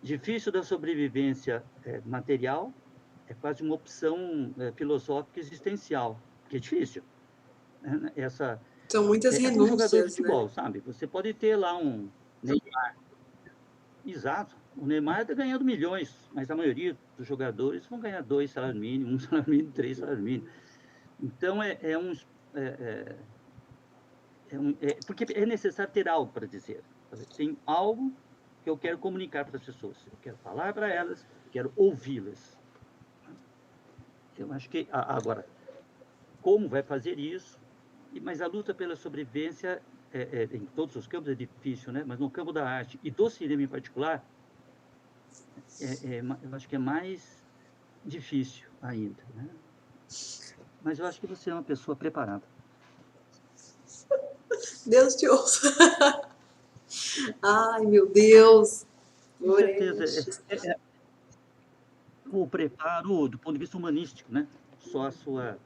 Difícil da sobrevivência material, é quase uma opção filosófica existencial, que é difícil. São muitas É como jogador de renúncias, né? futebol, sabe? Você pode ter lá um Neymar. Exato. O Neymar está ganhando milhões, mas a maioria dos jogadores vão ganhar 2 salários mínimos, 1 salário mínimo, 3 salários mínimos. Então, porque é necessário ter algo para dizer. Tem algo que eu quero comunicar para as pessoas. Eu quero falar para elas, quero ouvi-las. Eu acho que, agora, como vai fazer isso? Mas a luta pela sobrevivência, em todos os campos, é difícil, né? Mas no campo da arte e do cinema em particular, eu acho que é mais difícil ainda, né? Mas eu acho que você é uma pessoa preparada. Deus te ouça. Ai, meu Deus. Com certeza. Orestes. O preparo do ponto de vista humanístico, né? Só a sua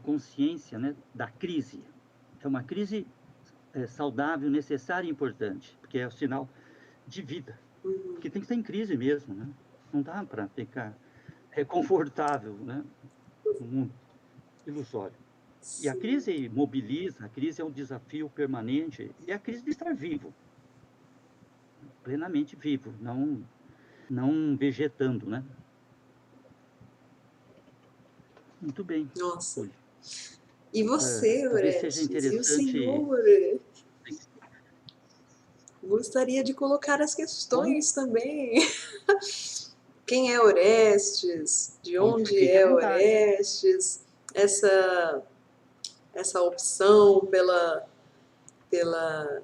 consciência, né, da crise. É uma crise saudável, necessária e importante, porque é o sinal de vida. Porque tem que estar em crise mesmo, né? Não dá para ficar confortável, né? No mundo ilusório. E a crise mobiliza, a crise é um desafio permanente, e é a crise de estar vivo, plenamente vivo, não vegetando, né? Muito bem, Nossa. Júlio. E você, Talvez seja Orestes? E o interessante... senhor? Gostaria de colocar as Como? questões também. Quem é Orestes? De onde Fique à é vontade. Orestes? Essa opção pela, pelo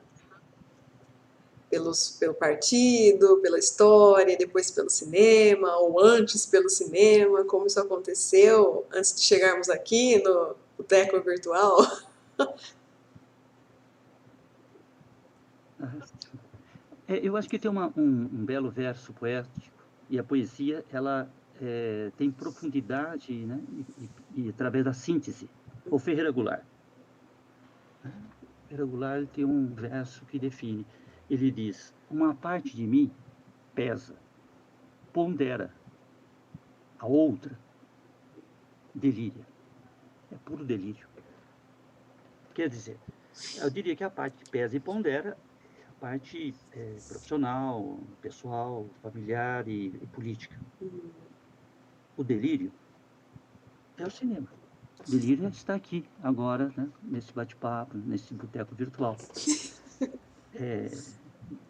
partido, pela história, depois pelo cinema, ou antes pelo cinema, como isso aconteceu antes de chegarmos aqui no Boteco Virtual? Eu acho que tem um belo verso poético, e a poesia, ela tem profundidade, né? E através da síntese. O Ferreira Goulart. Ferreira Goulart, ele tem um verso que define. Ele diz: uma parte de mim pesa, pondera, a outra delíria. É puro delírio. Quer dizer, eu diria que a parte que pesa e pondera é a parte profissional, pessoal, familiar e política. O delírio é o cinema. O delírio está aqui, agora, né, nesse bate-papo, nesse boteco virtual.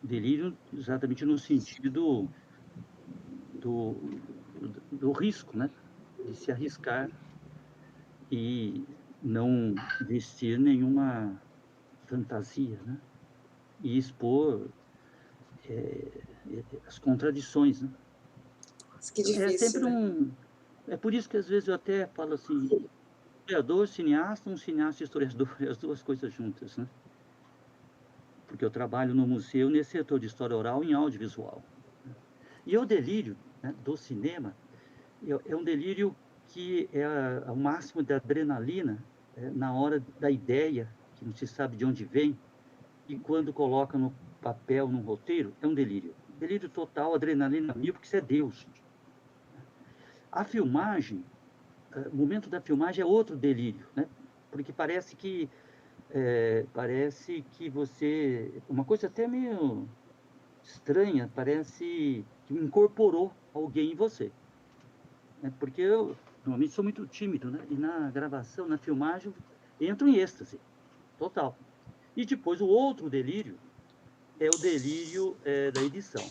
Delírio exatamente no sentido do risco, né? De se arriscar e não vestir nenhuma fantasia, né? E expor as contradições, né? Nossa, que É difícil, sempre né? É por isso que às vezes eu até falo assim, historiador, cineasta, um cineasta e historiador, as duas coisas juntas, né? Porque eu trabalho no museu nesse setor de história oral em audiovisual. E o delírio, né, do cinema é um delírio que é o máximo da adrenalina na hora da ideia, que não se sabe de onde vem, e quando coloca no papel, num roteiro, é um delírio. Delírio total, adrenalina mil, porque isso é Deus. A filmagem, o momento da filmagem é outro delírio, né? Porque parece que você... Uma coisa até meio estranha, parece que incorporou alguém em você. Né? Porque eu, normalmente, sou muito tímido, né? E na gravação, na filmagem, entro em êxtase total. E depois o outro delírio é o delírio da edição.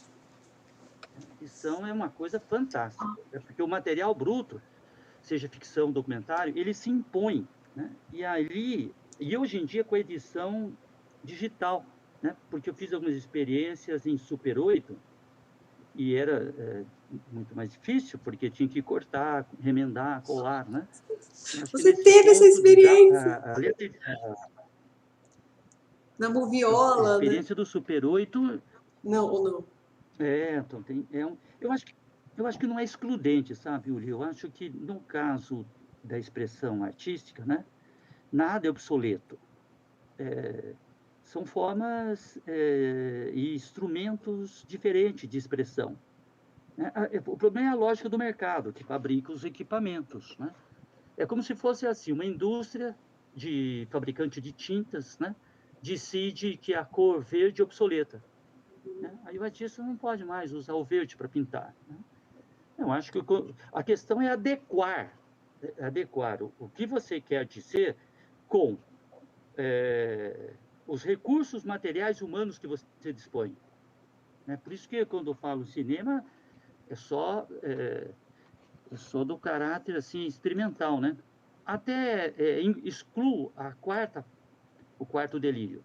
A edição é uma coisa fantástica, né? Porque o material bruto, seja ficção, documentário, ele se impõe, né? E hoje em dia com a edição digital, né? Porque eu fiz algumas experiências em Super 8 e era muito mais difícil, porque tinha que cortar, remendar, colar, né? Eu acho que Você nesse teve essa ponto experiência na a moviola, né? experiência do Super 8 Não, ou não? então eu acho que não é excludente, sabe, Uli? Eu acho que no caso da expressão artística, né, nada é obsoleto. São formas e instrumentos diferentes de expressão. Né? O problema é a lógica do mercado, que fabrica os equipamentos. Né? É como se fosse assim, uma indústria de fabricante de tintas, né, decide que a cor verde é obsoleta. Né? Aí o artista não pode mais usar o verde para pintar. Né? Eu acho que a questão é adequar o que você quer dizer com os recursos materiais humanos que você dispõe. Né? Por isso que quando eu falo cinema, é só, é só do caráter assim, experimental. Né? Até excluo o quarto delírio.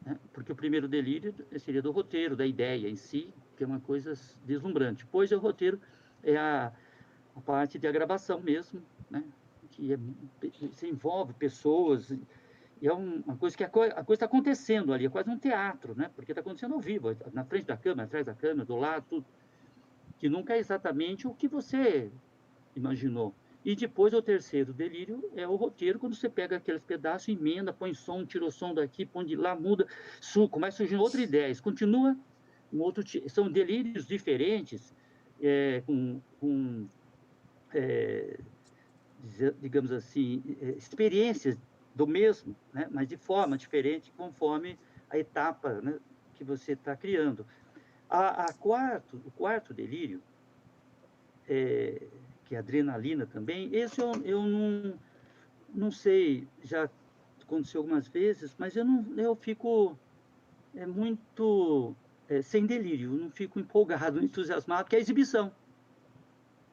Né? Porque o primeiro delírio seria do roteiro, da ideia em si, que é uma coisa deslumbrante. Depois o roteiro é a parte de gravação mesmo, né? Que se envolve pessoas, e é uma coisa que a coisa está acontecendo ali, é quase um teatro, né? Porque está acontecendo ao vivo, na frente da câmera, atrás da câmera, do lado, tudo. Que nunca é exatamente o que você imaginou. E depois o terceiro delírio é o roteiro, quando você pega aqueles pedaços, emenda, põe som, tira o som daqui, põe de lá, muda, começa surgindo outra ideia. Isso continua são delírios diferentes, com digamos assim, experiências do mesmo, né? Mas de forma diferente, conforme a etapa, né, que você está criando. O quarto delírio, que é adrenalina também, esse eu não sei, já aconteceu algumas vezes, mas eu fico muito sem delírio, eu não fico empolgado, entusiasmado, que é a exibição. Né?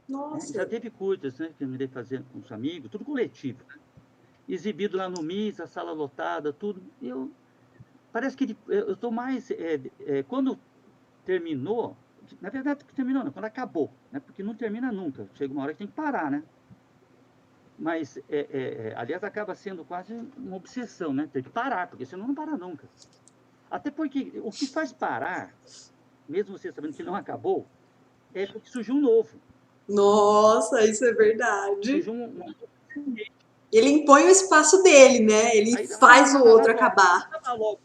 Já Nossa. teve curtas, né, que eu me dei fazendo com os amigos, tudo coletivo. Né? Exibido lá no MIS, a sala lotada, tudo. Parece que eu estou mais... quando terminou, na verdade, terminou não, quando acabou, né? Porque não termina nunca. Chega uma hora que tem que parar, né? Mas, aliás, acaba sendo quase uma obsessão, né? Tem que parar, porque senão não para nunca. Até porque o que faz parar, mesmo você sabendo que não acabou, é porque surgiu um novo. Nossa, isso é verdade. Surgiu um Ele impõe o espaço dele, né? Ele aí, faz o vai outro logo, acabar. vai logo.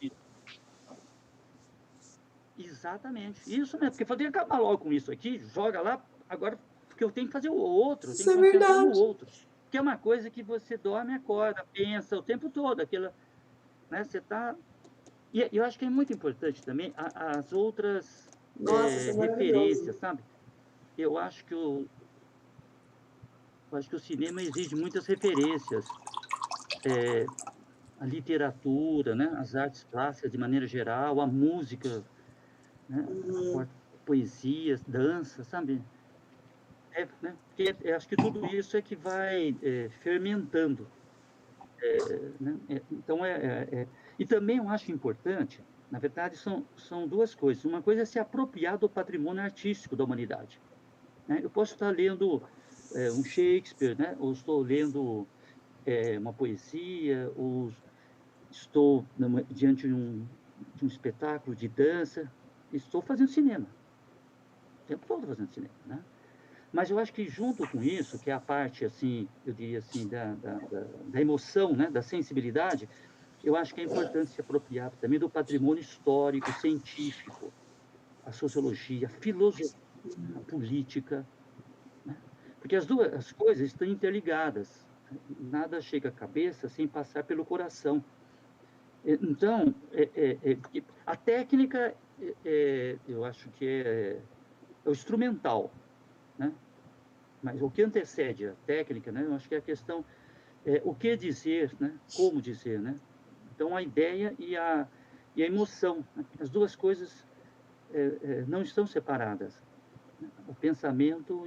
Exatamente. Isso mesmo, porque falei, acabar logo com isso aqui, joga lá, agora, porque eu tenho que fazer o outro, eu tenho Isso que é concentrar no verdade. outro. Que é uma coisa que você dorme, acorda, pensa o tempo todo, aquela, né, você está... E eu acho que é muito importante também as outras Nossa, isso é referências, maravilhoso. sabe? Eu acho que o, eu acho que o cinema exige muitas referências, a literatura, né, as artes plásticas de maneira geral, a música, né, a Uhum. poesia, dança, sabe? Né, porque eu acho que tudo isso é que vai fermentando, né? Então e também eu acho importante, na verdade, são duas coisas. Uma coisa é se apropriar do patrimônio artístico da humanidade, né? Eu posso estar lendo um Shakespeare, né? Ou estou lendo uma poesia, ou estou diante de um espetáculo de dança, estou fazendo cinema, o tempo todo fazendo cinema, né? Mas eu acho que junto com isso, que é a parte, assim, eu diria assim, da emoção, né, da sensibilidade, eu acho que é importante se apropriar também do patrimônio histórico, científico, a sociologia, a filosofia, a política, né? Porque as coisas estão interligadas. Nada chega à cabeça sem passar pelo coração. Então, porque a técnica, eu acho que é o instrumental, né? Mas o que antecede a técnica, né? Eu acho que é a questão o que dizer, né? Como dizer, né? Então, a ideia e a emoção, né? As duas coisas não estão separadas, né? O pensamento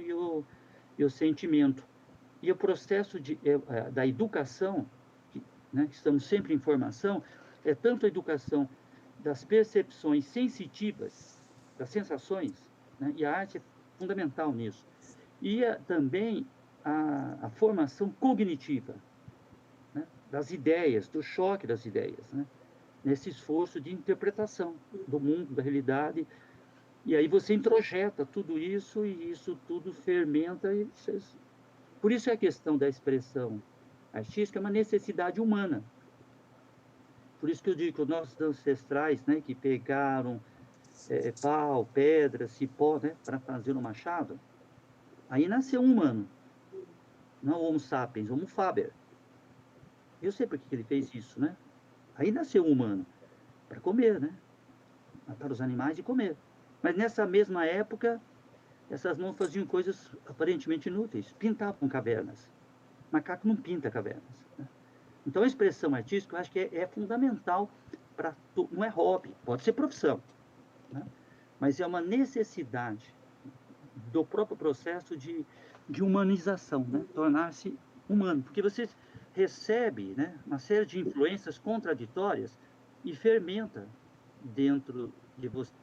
e o sentimento. E o processo da educação, né, que estamos sempre em formação, é tanto a educação das percepções sensitivas, das sensações, né, e a arte é fundamental nisso. E também a formação cognitiva, né, das ideias, do choque das ideias, né, nesse esforço de interpretação do mundo, da realidade. E aí você introjeta tudo isso e isso tudo fermenta. Por isso é a questão da expressão artística é uma necessidade humana. Por isso que eu digo que os nossos ancestrais, né, que pegaram pau, pedra, cipó, né, para fazer o machado, aí nasceu um humano, não Homo sapiens, Homo faber. Eu sei por que ele fez isso, né? Aí nasceu um humano, para comer, né? Matar os animais e comer. Mas nessa mesma época, essas mãos faziam coisas aparentemente inúteis, pintavam cavernas. Macaco não pinta cavernas, né? Então, a expressão artística, eu acho que é fundamental para... Não é hobby, pode ser profissão, né? Mas é uma necessidade do próprio processo de humanização, né? Tornar-se humano, porque você recebe, né, uma série de influências contraditórias e fermenta dentro de você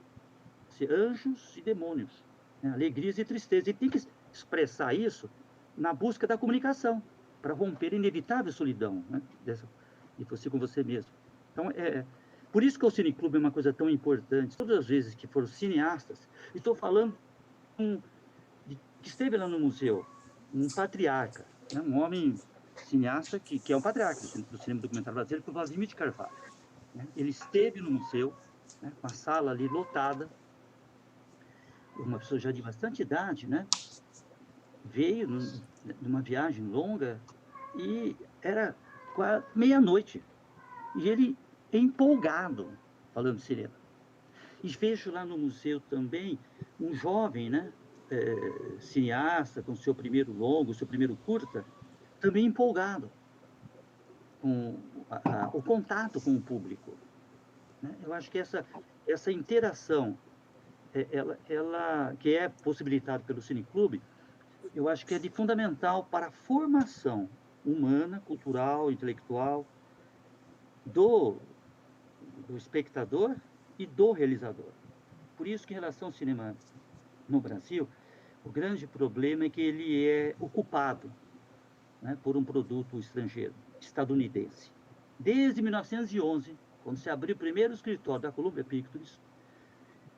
anjos e demônios, né? Alegrias e tristezas, e tem que expressar isso na busca da comunicação, para romper a inevitável solidão, né, de você com você mesmo. Então, por isso que o Cineclube é uma coisa tão importante. Todas as vezes que foram cineastas, estou falando que esteve lá no museu, um patriarca, né, um homem cineasta que é um patriarca do cinema documentário brasileiro, que é o Vladimir de Carvalho, né? Ele esteve no museu, né, com a sala ali lotada, uma pessoa já de bastante idade, né? Veio numa viagem longa e era quase meia-noite. E ele empolgado falando de cinema. E vejo lá no museu também um jovem, né? Cineasta, com seu primeiro longo, seu primeiro curta, também empolgado com o contato com o público, né? Eu acho que essa interação, ela que é possibilitada pelo Cineclube, eu acho que é de fundamental para a formação humana, cultural, intelectual do, do espectador e do realizador. Por isso que em relação ao cinema no Brasil, o grande problema é que ele é ocupado, né, por um produto estrangeiro, estadunidense. Desde 1911, quando se abriu o primeiro escritório da Columbia Pictures,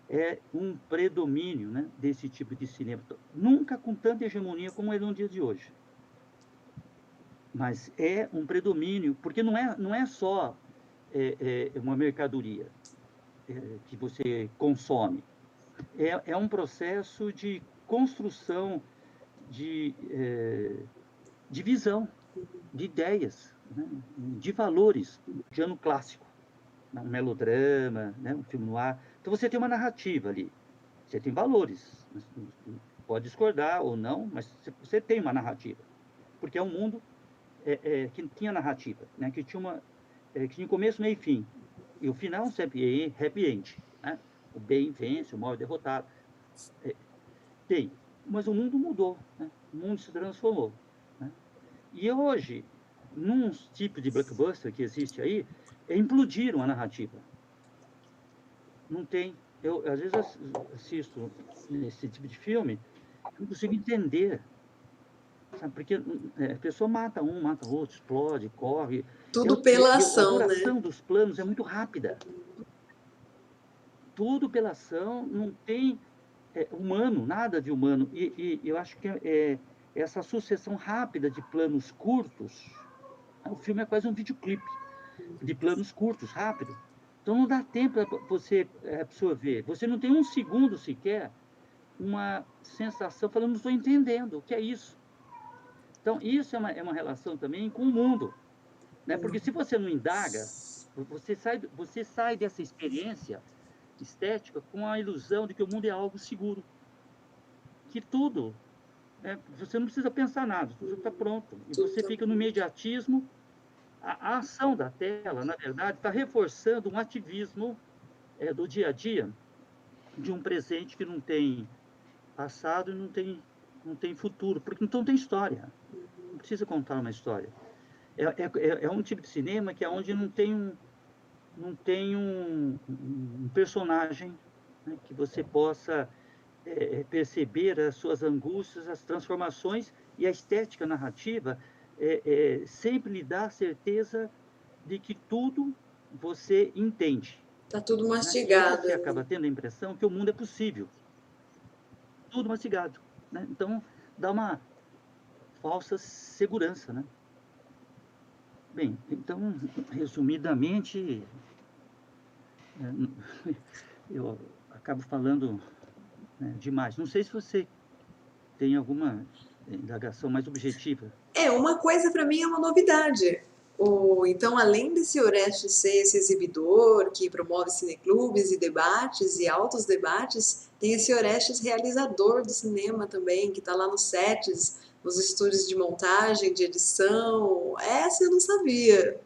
é um predomínio, né, desse tipo de cinema. Nunca com tanta hegemonia como é no dia de hoje. Mas um predomínio, porque não é só uma mercadoria. que você consome. É um processo de construção de visão, de ideias, né? De valores, de ano clássico. Um melodrama, né? Um filme no ar. Então você tem uma narrativa ali, você tem valores. Pode discordar ou não, mas você tem uma narrativa. Porque é um mundo que tinha narrativa, né? Que tinha começo, meio e fim. E o final sempre é happy end, né? O bem vence, o mal é derrotado. Tem, mas o mundo mudou, né? O mundo se transformou, né? E hoje, num tipo de blockbuster que existe aí, implodiram a narrativa. Não tem. Eu, às vezes, assisto esse tipo de filme, eu não consigo entender, sabe? Porque a pessoa mata um, mata outro, explode, corre. Tudo pela A ação, né? duração dos planos é muito rápida. Tudo pela ação, não tem humano, nada de humano. E eu acho que essa sucessão rápida de planos curtos, o filme é quase um videoclipe de planos curtos, rápido. Então não dá tempo para você absorver. Você não tem um segundo sequer uma sensação falando, não estou entendendo, o que é isso? Então, isso é uma relação também com o mundo, né? Porque se você não indaga, você sai dessa experiência estética com a ilusão de que o mundo é algo seguro, que tudo, né? Você não precisa pensar nada, tudo já está pronto. E Tudo você tá fica no pronto. imediatismo. A ação da tela, na verdade, está reforçando um ativismo do dia a dia de um presente que não tem passado e não tem futuro, porque então tem história. Não precisa contar uma história. É um tipo de cinema que é onde não tem um personagem, né, que você possa perceber as suas angústias, as transformações, e a estética narrativa sempre lhe dá a certeza de que tudo você entende, Tá tudo né? E aí mastigado você ali. acaba tendo a impressão que o mundo é possível, tudo mastigado, né? Então dá uma falsa segurança, né? Bem, então, resumidamente, eu acabo falando, né, demais. Não sei se você tem alguma indagação mais objetiva. Uma coisa para mim é uma novidade. Então, além desse Orestes ser esse exibidor que promove cineclubes e debates e altos debates, tem esse Orestes realizador do cinema também, que está lá nos sets, nos estúdios de montagem, de edição. Essa eu não sabia.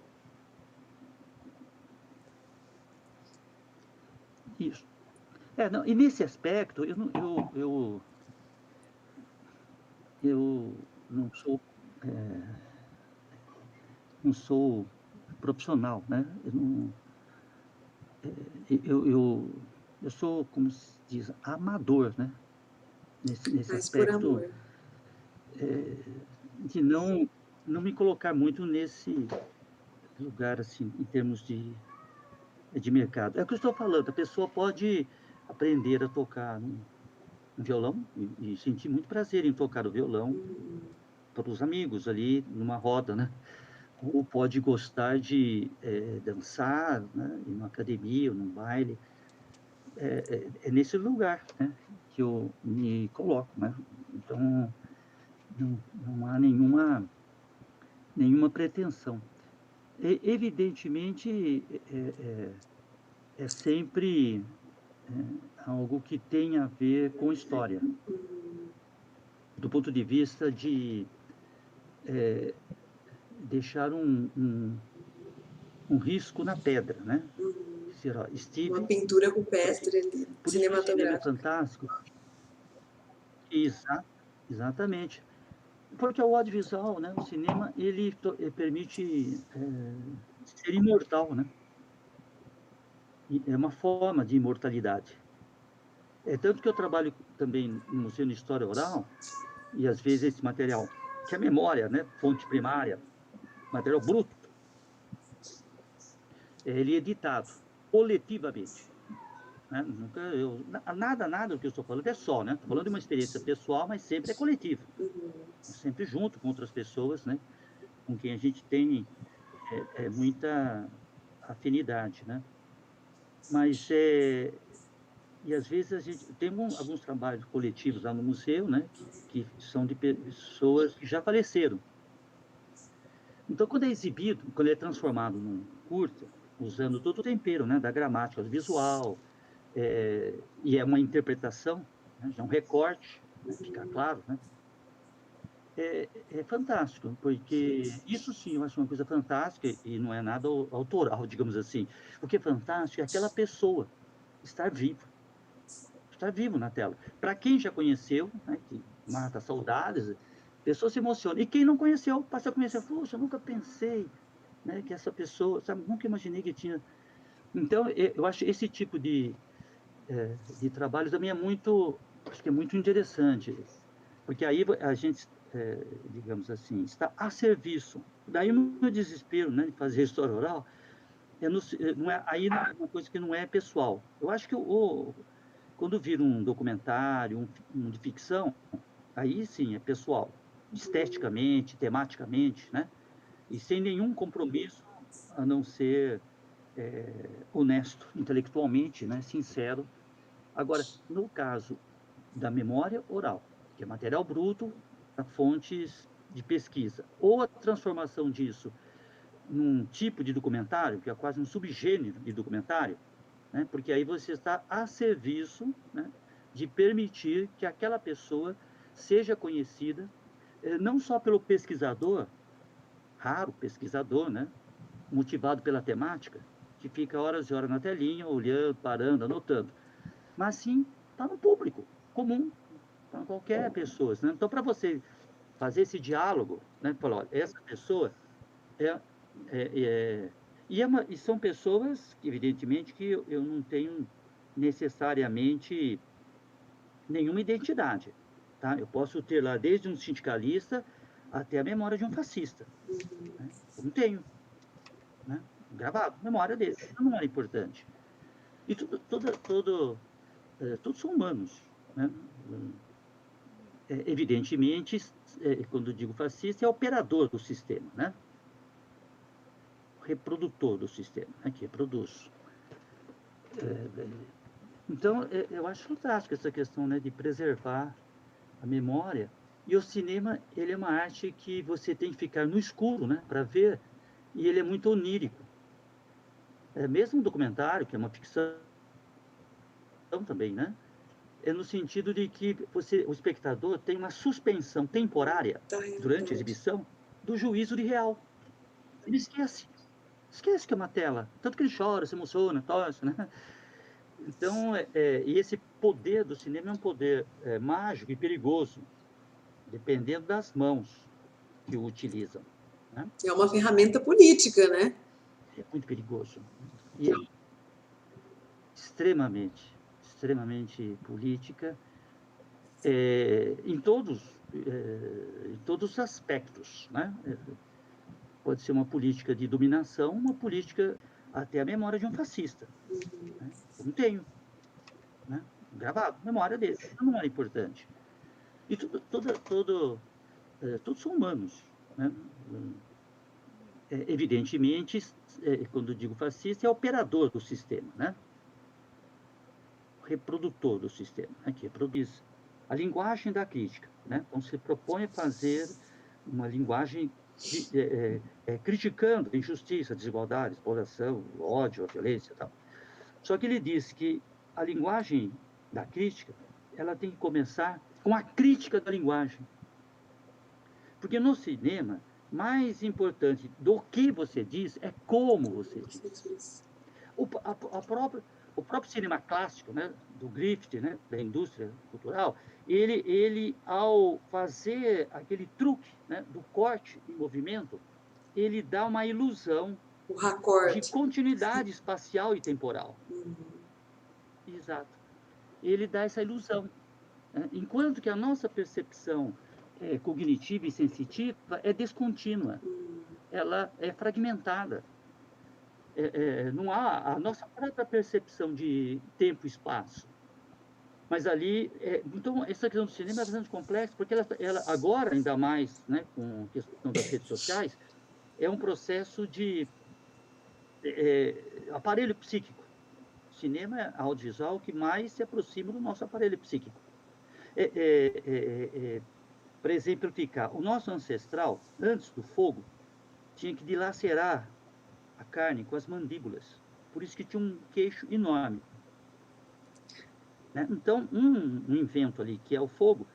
Isso. Não, e nesse aspecto, eu não sou profissional, né? Eu sou, como se diz, amador, né? Nesse Mas por aspecto amor. de não me colocar muito nesse lugar, assim, em termos de mercado. É o que eu estou falando, a pessoa pode aprender a tocar um violão e sentir muito prazer em tocar o violão para os amigos ali numa roda, né? Ou pode gostar de dançar, né? Em uma academia ou num baile. É nesse lugar, né, que eu me coloco, né? Então, não há nenhuma pretensão. Evidentemente, é sempre algo que tem a ver com história, do ponto de vista de deixar um risco na pedra, né? Dizer, ó, Uma estive, pintura porque rupestre ali, por isso que o cinema é cinematográfica. fantástico. Exatamente. Porque o audiovisual, né, o cinema, ele permite ser imortal, né? E é uma forma de imortalidade. É tanto que eu trabalho também no Museu de História Oral, e às vezes esse material, que é memória, né, fonte primária, material bruto, ele é editado coletivamente, né? Nunca nada do que eu estou falando é só, né? Estou falando de uma experiência pessoal, mas sempre é coletivo, sempre junto com outras pessoas, né? Com quem a gente tem muita afinidade, né? Mas, e às vezes a gente tem alguns trabalhos coletivos lá no museu, né, que são de pessoas que já faleceram. Então, quando é exibido, quando é transformado num curta, usando todo o tempero, né, da gramática, do visual, e é uma interpretação, né, já é um recorte, né, fica claro, né, é fantástico, porque isso sim eu acho uma coisa fantástica e não é nada autoral, digamos assim. O que é fantástico é aquela pessoa estar vivo na tela. Para quem já conheceu, né, que mata saudades, a pessoa se emociona. E quem não conheceu, passa a conhecer, poxa, eu nunca pensei, né, que essa pessoa, sabe, nunca imaginei que tinha. Então, eu acho esse tipo de trabalho também é muito, acho que é muito interessante, porque aí a gente, digamos assim, está a serviço. Daí o meu desespero, né, de fazer história oral, não é, aí não é uma coisa que não é pessoal. Eu acho que quando vira um documentário, um de ficção, aí sim é pessoal, esteticamente, tematicamente, né, e sem nenhum compromisso a não ser, honesto intelectualmente, né, sincero. Agora, no caso da memória oral, que é material bruto para fontes de pesquisa, ou a transformação disso num tipo de documentário, que é quase um subgênero de documentário, né, porque aí você está a serviço, né, de permitir que aquela pessoa seja conhecida, não só pelo pesquisador, raro pesquisador, né, motivado pela temática, que fica horas e horas na telinha, olhando, parando, anotando, mas sim para um público comum, para qualquer pessoa, né. Então, para você fazer esse diálogo, né, falar: "Olha, essa pessoa é e são pessoas que, evidentemente, que eu não tenho necessariamente nenhuma identidade, tá. Eu posso ter lá desde um sindicalista até a memória de um fascista, né. Eu não tenho, né, gravado, memória dele, isso não era importante. E todos são humanos, né. Evidentemente, quando eu digo fascista, é operador do sistema, né, reprodutor do sistema, né, que reproduz. Então, eu acho fantástico essa questão, né, de preservar a memória. E o cinema, ele é uma arte que você tem que ficar no escuro, né, para ver, e ele é muito onírico. Mesmo um documentário, que é uma ficção também, né, é no sentido de que o espectador tem uma suspensão temporária, Da durante a realidade. exibição, do juízo de real. Ele esquece que é uma tela, tanto que ele chora, se emociona, torce, né. Então, e esse poder do cinema é um poder, mágico e perigoso, dependendo das mãos que o utilizam, né. É uma ferramenta política, né? É muito perigoso. E é extremamente política, em todos os aspectos, né. Pode ser uma política de dominação, uma política até a memória de um fascista, né. Eu não tenho, né, gravado, memória dele, isso não é importante. E todos são humanos, né. Evidentemente, quando eu digo fascista, é operador do sistema, né, reprodutor do sistema, né, que reproduz a linguagem da crítica, né. Então se propõe a fazer uma linguagem criticando a injustiça, a desigualdade, a exploração, o ódio, a violência e tal. Só que ele diz que a linguagem da crítica, ela tem que começar com a crítica da linguagem. Porque no cinema, mais importante do que você diz, é como você Você diz. diz. O próprio cinema clássico, né, do Griffith, né, da indústria cultural, ele ao fazer aquele truque, né, do corte em movimento, ele dá uma ilusão O de raccord. continuidade espacial e temporal. Uhum. Exato. Ele dá essa ilusão, né, enquanto que a nossa percepção, cognitiva e sensitiva é descontínua, ela é fragmentada. Não há a nossa própria percepção de tempo e espaço. Mas ali, então essa questão do cinema é bastante complexa, porque ela agora, ainda mais, né, com a questão das redes sociais, é um processo de, aparelho psíquico. cinema audiovisual que mais se aproxima do nosso aparelho psíquico. Para exemplificar, o nosso ancestral, antes do fogo, tinha que dilacerar a carne com as mandíbulas. Por isso que tinha um queixo enorme. Né? Então, um invento ali, que é o fogo,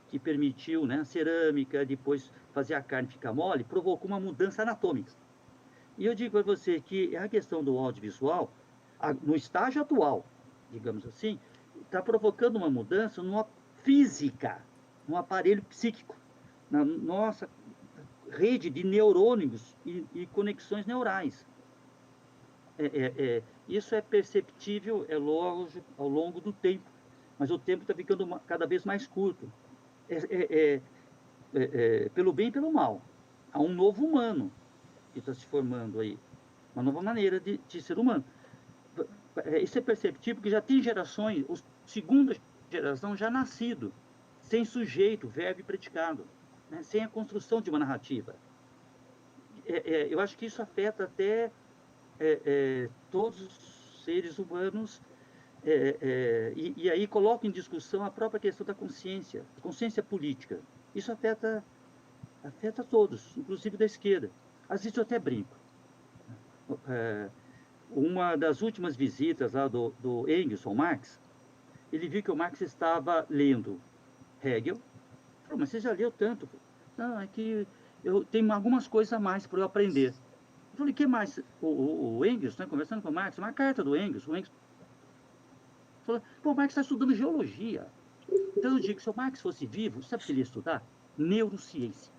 que permitiu, né, a cerâmica, depois fazer a carne ficar mole, provocou uma mudança anatômica. E eu digo para você que a questão do audiovisual, no estágio atual, digamos assim, está provocando uma mudança numa física, no aparelho psíquico, na nossa rede de neurônios e conexões neurais. Isso é perceptível, é lógico, ao longo do tempo, mas o tempo está ficando cada vez mais curto. Pelo bem e pelo mal. Há um novo humano que está se formando aí, uma nova maneira de ser humano. Isso é perceptível porque já tem gerações, a segunda geração já nascido, sem sujeito, verbo e predicado, né? Sem a construção de uma narrativa. Eu acho que isso afeta até todos os seres humanos, e aí coloca em discussão a própria questão da consciência política. Isso afeta todos, inclusive da esquerda. Às vezes eu até brinco. Uma das últimas visitas lá do Engels ao Marx, ele viu que o Marx estava lendo Hegel. Falou, mas você já leu tanto? Não, é que eu tenho algumas coisas a mais para eu aprender. Eu falei, o que mais? O Engels, né, conversando com o Marx, uma carta do Engels. O Engels falou, pô, o Marx está estudando geologia. Então eu digo que se o Marx fosse vivo, sabe o que ele ia estudar? Neurociência.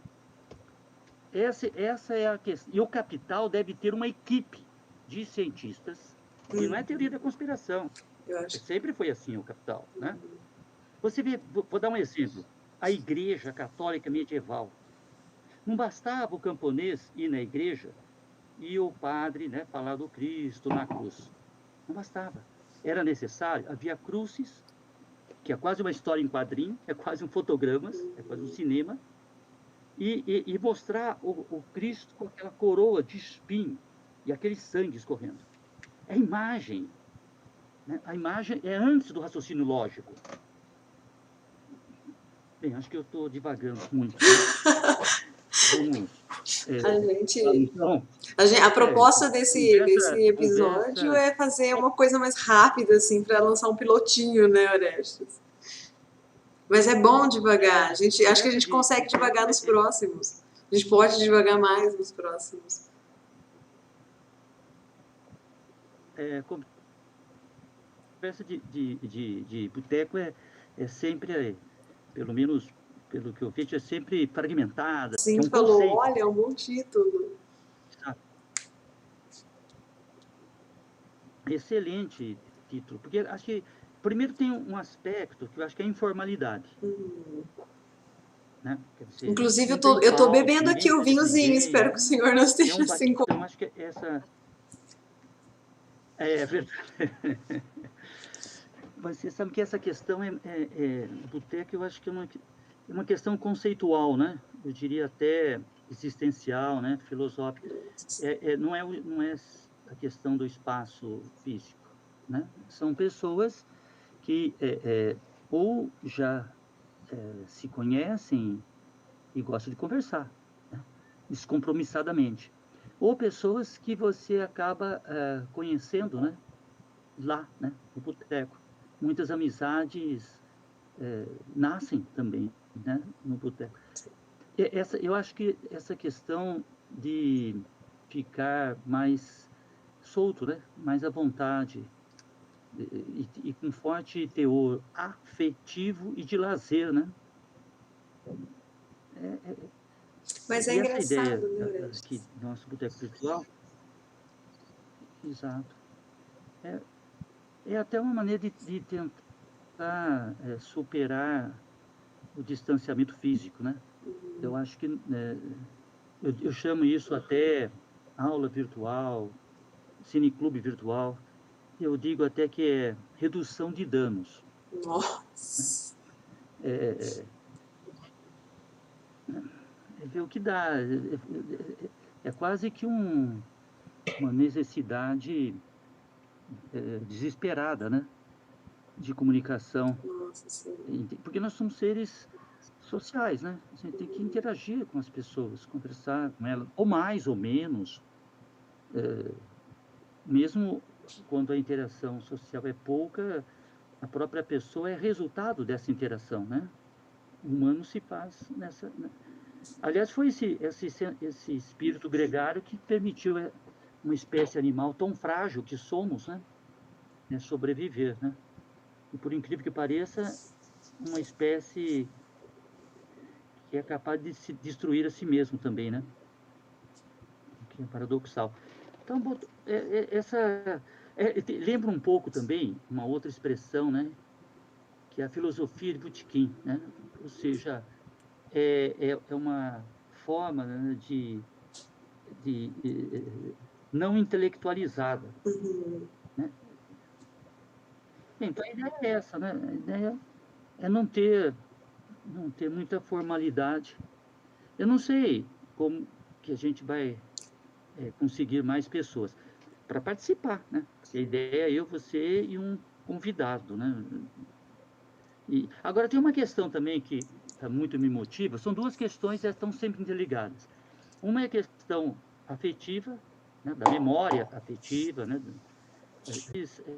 Essa é a questão. E o Capital deve ter uma equipe de cientistas, e não é teoria da conspiração. Sempre foi assim o Capital, né? Você vê, vou dar um exemplo. A Igreja Católica Medieval. Não bastava o camponês ir na igreja e o padre, né, falar do Cristo na cruz. Não bastava. Era necessário, havia crucis, que é quase uma história em quadrinho, é quase um fotogramas, é quase um cinema, e mostrar o Cristo com aquela coroa de espinho e aquele sangue escorrendo. É imagem. Né? A imagem é antes do raciocínio lógico. Bem, acho que eu estou divagando muito. Né? A proposta desse episódio é fazer uma coisa mais rápida, assim, para lançar um pilotinho, né, Orestes? Mas é bom devagar. Acho que a gente consegue devagar nos próximos. A gente pode devagar mais nos próximos. Conversa de boteco é sempre, pelo menos pelo que eu vejo, é sempre fragmentada. Sim, é um falou, conceito. Olha, é um bom título. Excelente título, porque acho que primeiro tem um aspecto que eu acho que é a informalidade. Né? Dizer, inclusive, eu tô bebendo aqui o vinhozinho, espero que o senhor não esteja assim. Eu acho que essa... É verdade. Você sabe que essa questão boteco, eu acho que é uma questão conceitual, né? Eu diria até existencial, né? Filosófica. Não é a questão do espaço físico, né? São pessoas que ou já se conhecem e gostam de conversar, né? Descompromissadamente, ou pessoas que você acaba conhecendo, né? Lá, né? No boteco. Muitas amizades nascem também, né? No boteco. Eu acho que essa questão de ficar mais solto, né? Mais à vontade, e com forte teor afetivo e de lazer, né? Mas é engraçado, né, Orestes? Que nosso boteco virtual, exato, é até uma maneira de tentar superar o distanciamento físico, né? Eu acho que eu chamo isso até aula virtual, cineclube virtual. Eu digo até que é redução de danos. Nossa! Ver o que dá. É quase que uma necessidade desesperada, né? De comunicação. Nossa, sim. Porque nós somos seres sociais, né? A gente tem que interagir com as pessoas, conversar com elas, ou mais ou menos, mesmo quando a interação social é pouca, a própria pessoa é resultado dessa interação, né? O humano se faz nessa. Né? Aliás, foi esse espírito gregário que permitiu uma espécie animal tão frágil que somos, né? Sobreviver, né? E por incrível que pareça, uma espécie que é capaz de se destruir a si mesmo também, né? O que é paradoxal. Então, lembra um pouco também uma outra expressão, né? Que é a filosofia de Botequim, né? Ou seja, é uma forma, né, de não intelectualizada. Uhum. Né? Então, a ideia é essa, né? A ideia é não ter muita formalidade. Eu não sei como que a gente vai conseguir mais pessoas para participar, né? Porque a ideia é eu, você e um convidado, né? E agora tem uma questão também que muito me motiva, são duas questões que estão sempre interligadas. Uma é a questão afetiva, né, da memória afetiva, né?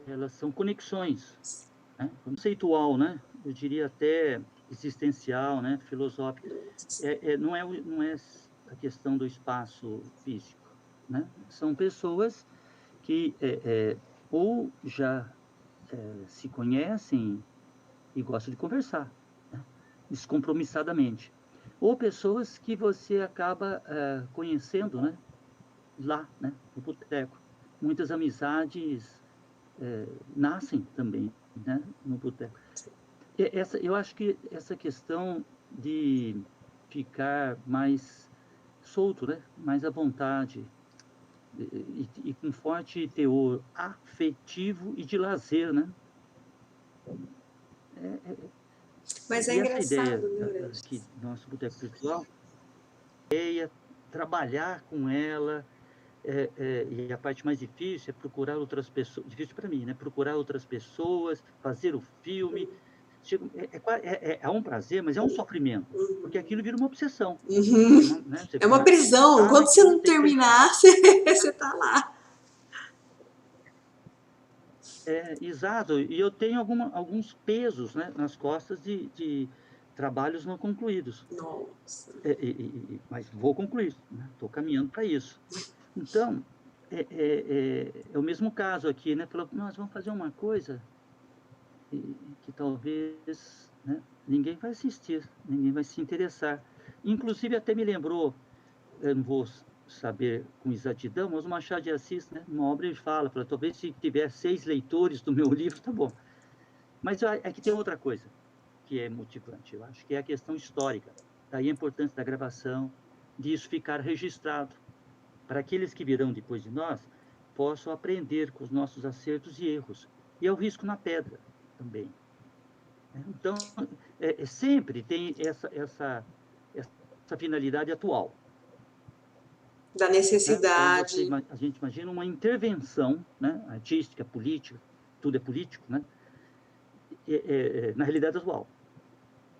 Elas são conexões, né? Conceitual, né? Eu diria até existencial, né? Filosófica. Não é a questão do espaço físico, né? São pessoas que ou já se conhecem e gostam de conversar, né? Descompromissadamente, ou pessoas que você acaba conhecendo, né? Lá, né? No boteco. Muitas amizades nascem também, né? No boteco. Eu acho que essa questão de ficar mais solto, né? Mais à vontade, e com forte teor afetivo e de lazer, né? Mas é E essa ideia engraçado, né, aqui Orestes? do nosso boteco virtual, trabalhar com ela, e a parte mais difícil é procurar outras pessoas, difícil para mim, né? Procurar outras pessoas, fazer o filme. É um prazer, mas é um sofrimento, porque aquilo vira uma obsessão. Uhum. Né? Você É uma prisão. tá Enquanto você naquilo, não tem que terminar, você tá lá. exato. E eu tenho alguns pesos, né, nas costas de trabalhos não concluídos. Nossa. Mas vou concluir, né? Estou caminhando para isso. Então, é o mesmo caso aqui, né? Falou, nós vamos fazer uma coisa que talvez, né, ninguém vai assistir, ninguém vai se interessar. Inclusive, até me lembrou, eu não vou saber com exatidão, mas o Machado de Assis, né, numa obra ele fala, talvez se tiver 6 leitores do meu livro, tá bom. Mas aqui tem outra coisa que é motivante, eu acho que é a questão histórica. Daí a importância da gravação, disso ficar registrado, para aqueles que virão depois de nós, possam aprender com os nossos acertos e erros. E é o risco na pedra também. Então, sempre tem essa finalidade atual. Da Né? Quando necessidade. a gente imagina uma intervenção, né, artística, política, tudo é político, né, na realidade atual,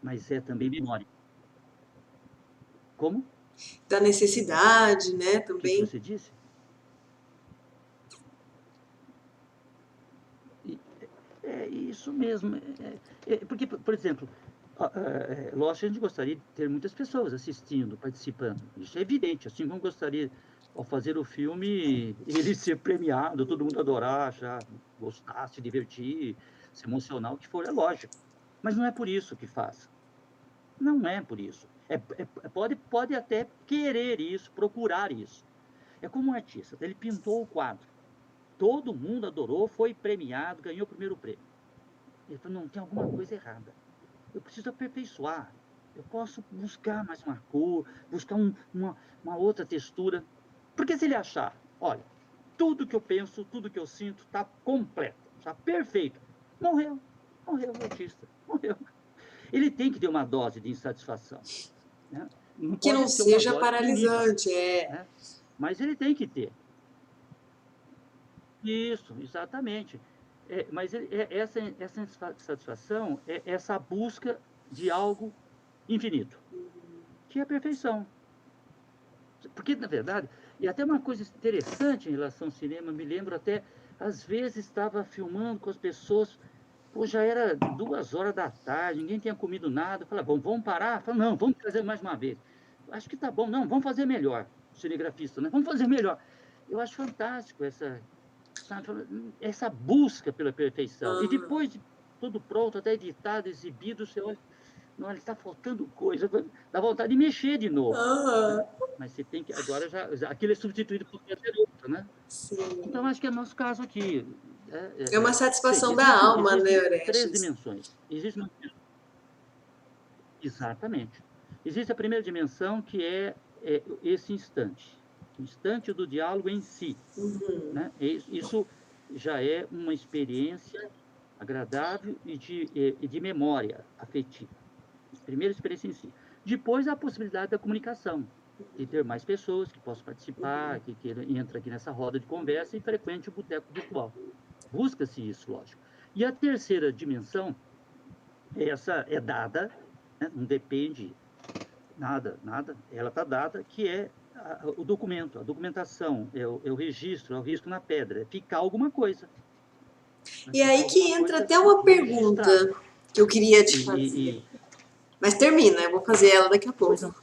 mas é também memória. Como? Da necessidade, né, O que também. você disse? É isso mesmo. Porque, por exemplo, lógico que a gente gostaria de ter muitas pessoas assistindo, participando. Isso é evidente. Assim como gostaria, ao fazer o filme, ele ser premiado, todo mundo adorar, achar, gostar, se divertir, se emocionar, o que for, é lógico. Mas não é por isso que faz. Não é por isso. Pode até querer isso, procurar isso. É como um artista, ele pintou o quadro. Todo mundo adorou, foi premiado, ganhou o primeiro prêmio. Ele falou, não, tem alguma coisa errada. Eu preciso aperfeiçoar. Eu posso buscar mais uma cor, buscar uma outra textura. Porque se ele achar, olha, tudo que eu penso, tudo que eu sinto está completo, está perfeito. Morreu. Morreu o artista. Morreu. Ele tem que ter uma dose de insatisfação. Né? Não Que não pode ser uma seja dose que iniba, paralisante, é. né? Mas ele tem que ter. Isso, exatamente. Mas essa satisfação é essa busca de algo infinito, que é a perfeição. Porque, na verdade, e até uma coisa interessante em relação ao cinema, me lembro até, às vezes estava filmando com as pessoas, pô, já era 2 horas da tarde, ninguém tinha comido nada, eu falava: "Bom, vamos parar?" Falei: "Não, vamos fazer mais uma vez." "Acho que tá bom." "Não, vamos fazer melhor." O cinegrafista, né? "Vamos fazer melhor." Eu acho fantástico sabe, essa busca pela perfeição. E Aham. depois de tudo pronto, até editado, exibido, você olha, não, está faltando coisa, dá vontade de mexer de novo, Aham. né? Mas você tem que, agora aquilo é substituído por qualquer outro, né? Então, Sim. acho que é nosso caso aqui. É uma Veja, satisfação da existe, alma, né, existe três Orestes? dimensões. Existe exatamente. Existe a primeira dimensão, que é esse instante, o instante do diálogo em si, Uhum. né? Isso já é uma experiência agradável e de memória afetiva. Primeira experiência em si. Depois, a possibilidade da comunicação, de ter mais pessoas que possam participar, que entra aqui nessa roda de conversa e frequente o boteco virtual. Busca-se isso, lógico. E a terceira dimensão, essa é dada, né, não depende nada, ela está dada, que é o documento, a documentação, é o registro, é o risco na pedra, é ficar alguma coisa, né, E ficar aí alguma que entra coisa até uma registrada. pergunta que eu queria te fazer. E, Mas termina, eu vou fazer ela daqui a pois pouco.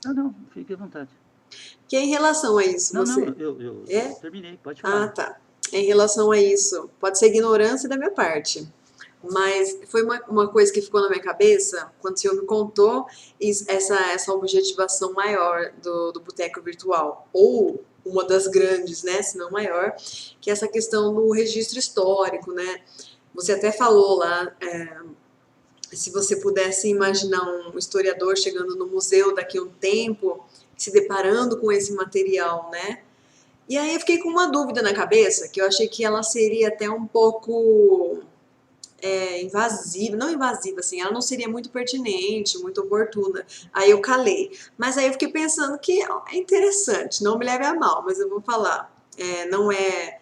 não, não, não, fique à vontade. Que é em relação a isso, Não, não, você. eu É? terminei, pode Ah, falar. tá. Em relação a isso, pode ser ignorância da minha parte. Mas foi uma coisa que ficou na minha cabeça quando o senhor me contou essa objetivação maior do Boteco Virtual. Ou uma das grandes, né? Se não maior, que é essa questão do registro histórico, né? Você até falou lá, se você pudesse imaginar um historiador chegando no museu daqui a um tempo, se deparando com esse material, né? E aí eu fiquei com uma dúvida na cabeça, que eu achei que ela seria até um pouco invasiva, não invasiva, assim, ela não seria muito pertinente, muito oportuna. Aí eu calei. Mas aí eu fiquei pensando que é interessante, não me leve a mal, mas eu vou falar. Não é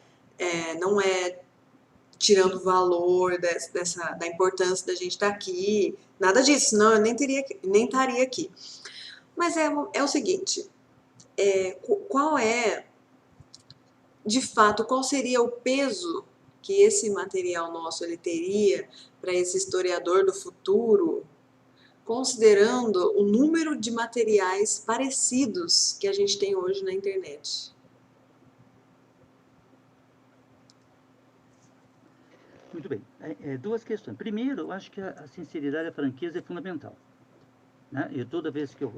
tirando o valor da importância da gente estar aqui, nada disso, senão eu nem estaria aqui. Mas é o seguinte, qual é, de fato, qual seria o peso que esse material nosso ele teria para esse historiador do futuro, considerando o número de materiais parecidos que a gente tem hoje na internet? Muito bem. Duas questões. Primeiro, eu acho que a sinceridade e a franqueza é fundamental, né? E toda vez que eu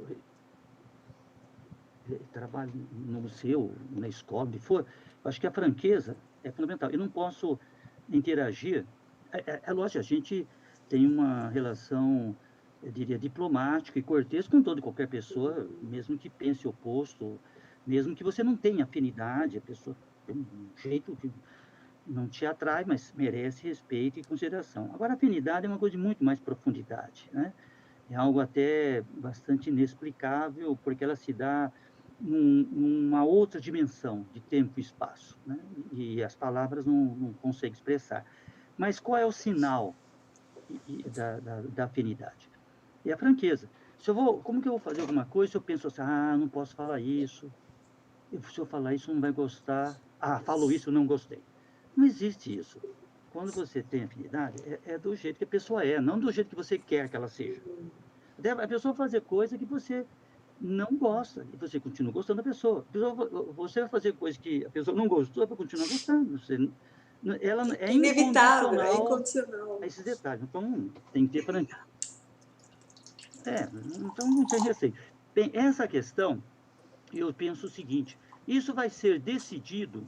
trabalho no museu, na escola, onde for, eu acho que a franqueza é fundamental. Eu não posso interagir. É lógico, a gente tem uma relação, eu diria, diplomática e cortês com toda e qualquer pessoa, mesmo que pense o oposto, mesmo que você não tenha afinidade, a pessoa tem um jeito que não te atrai, mas merece respeito e consideração. Agora, a afinidade é uma coisa de muito mais profundidade, né? É algo até bastante inexplicável, porque ela se dá numa outra dimensão de tempo e espaço, né? E as palavras não conseguem expressar. Mas qual é o sinal da afinidade? É a franqueza. Como que eu vou fazer alguma coisa se eu penso assim, não posso falar isso, se eu falar isso não vai gostar, falou isso, eu não gostei. Não existe isso. Quando você tem afinidade, é do jeito que a pessoa é, não do jeito que você quer que ela seja. A pessoa fazer coisa que você não gosta, e você continua gostando da pessoa. Você vai fazer coisa que a pessoa não gostou, vai continuar gostando. Ela é Inevitável, é incondicional incondicional. a esses detalhes. Então, tem que ter franqueza. Então não tem receio. Bem, essa questão, eu penso o seguinte: isso vai ser decidido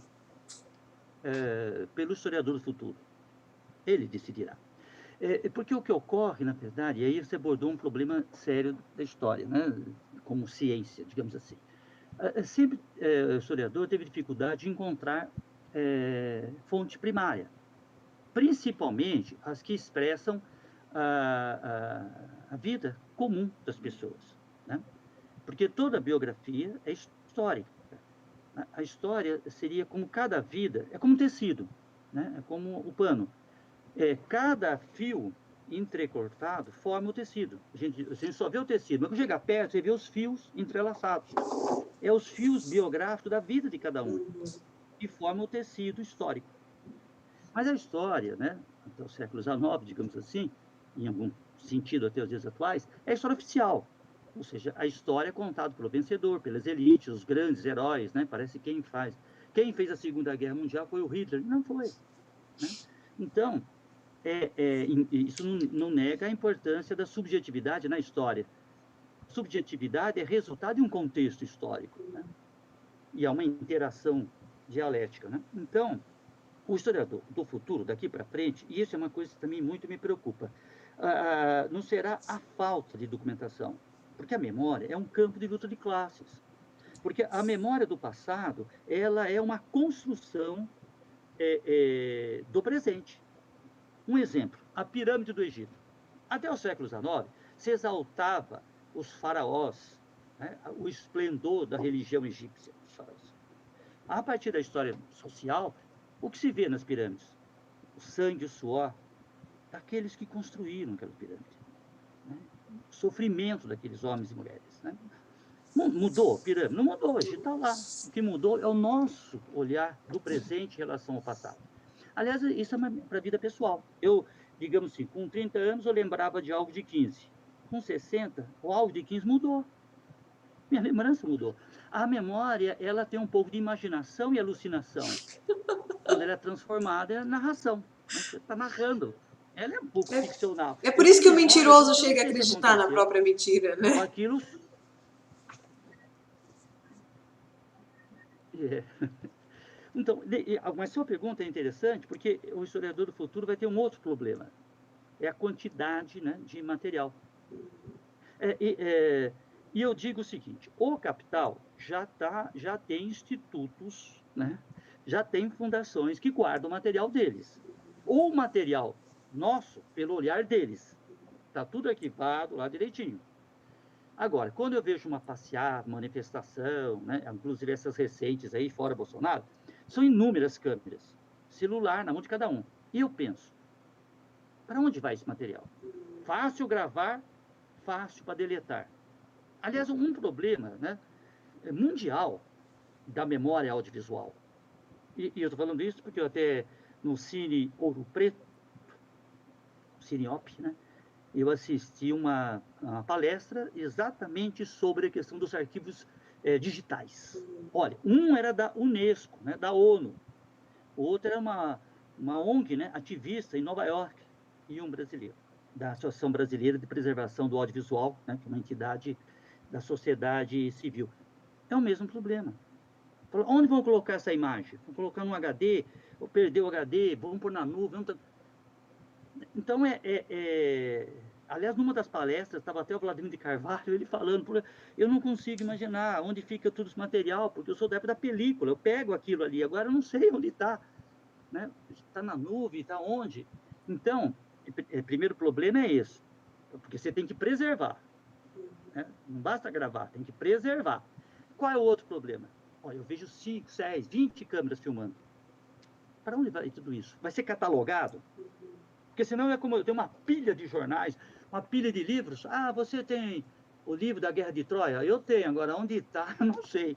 pelo historiador do futuro. Ele decidirá. Porque o que ocorre, na verdade, e aí você abordou um problema sério da história, né? Como ciência, digamos assim. Sempre o historiador teve dificuldade de encontrar fonte primária, principalmente as que expressam a vida comum das pessoas, né? Porque toda biografia é histórica. A história seria como cada vida, é como um tecido, né? É como o pano. Cada fio entrecortado forma o tecido. A gente só vê o tecido, mas quando chega perto, você vê os fios entrelaçados. É os fios biográficos da vida de cada um, que formam o tecido histórico. Mas a história, né, até o século XIX, digamos assim, em algum sentido até os dias atuais, é a história oficial. Ou seja, a história é contada pelo vencedor, pelas elites, os grandes heróis, né? Parece quem fez a Segunda Guerra Mundial foi o Hitler. Não foi, né? Então, isso não nega a importância da subjetividade na história. Subjetividade é resultado de um contexto histórico, né? E há uma interação dialética, né? Então, o historiador do futuro, daqui para frente, e isso é uma coisa que também muito me preocupa, não será a falta de documentação, porque a memória é um campo de luta de classes. Porque a memória do passado, ela é uma construção do presente. Um exemplo, a pirâmide do Egito. Até o século XIX, se exaltava os faraós, né, o esplendor da religião egípcia. A partir da história social, o que se vê nas pirâmides? O sangue, o suor daqueles que construíram aquela pirâmide. Né? O sofrimento daqueles homens e mulheres. Né? Mudou a pirâmide? Não mudou, a gente está lá. O que mudou é o nosso olhar do presente em relação ao passado. Aliás, isso é para a vida pessoal. Eu, digamos assim, com 30 anos eu lembrava de algo de 15. Com 60, o algo de 15 mudou. Minha lembrança mudou. A memória, ela tem um pouco de imaginação e alucinação. Quando ela é transformada, é narração. Né? Você está narrando. Ela é um pouco ficcional. É por Eu isso tenho que o memória do mentiroso que eu não chega a sei se acreditar na aconteceu. própria mentira, né? Aquilo... É. Então, mas sua pergunta é interessante, porque o historiador do futuro vai ter um outro problema. É a quantidade, né, de material. E eu digo o seguinte, o capital já tem institutos, né, já tem fundações que guardam o material deles. O material nosso, pelo olhar deles. Está tudo arquivado lá direitinho. Agora, quando eu vejo uma passeata, manifestação, né, inclusive essas recentes aí, fora Bolsonaro, são inúmeras câmeras, celular na mão de cada um. E eu penso, para onde vai esse material? Fácil gravar, fácil para deletar. Aliás, um problema, né, mundial da memória audiovisual. E eu estou falando isso porque eu até no Cine Ouro Preto, Cineop, né, eu assisti uma palestra exatamente sobre a questão dos arquivos digitais. Olha, um era da Unesco, né, da ONU, o outro era uma ONG, né, ativista em Nova York, e um brasileiro, da Associação Brasileira de Preservação do Audiovisual, né, que é uma entidade da sociedade civil. É o mesmo problema. Onde vão colocar essa imagem? Vão colocar no HD, ou perder o HD, vão pôr na nuvem. Então, aliás, numa das palestras, estava até o Vladimir de Carvalho, ele falando, eu não consigo imaginar onde fica todo esse material, porque eu sou da época da película, eu pego aquilo ali, agora eu não sei onde está. Né? Está na nuvem, está onde? Então, o primeiro problema é esse, porque você tem que preservar. Né? Não basta gravar, tem que preservar. Qual é o outro problema? Olha, eu vejo 5, 6, 20 câmeras filmando. Para onde vai tudo isso? Vai ser catalogado? Porque senão é como eu tenho uma pilha de jornais, uma pilha de livros. Ah, você tem o livro da Guerra de Troia? Eu tenho, agora onde está, eu não sei.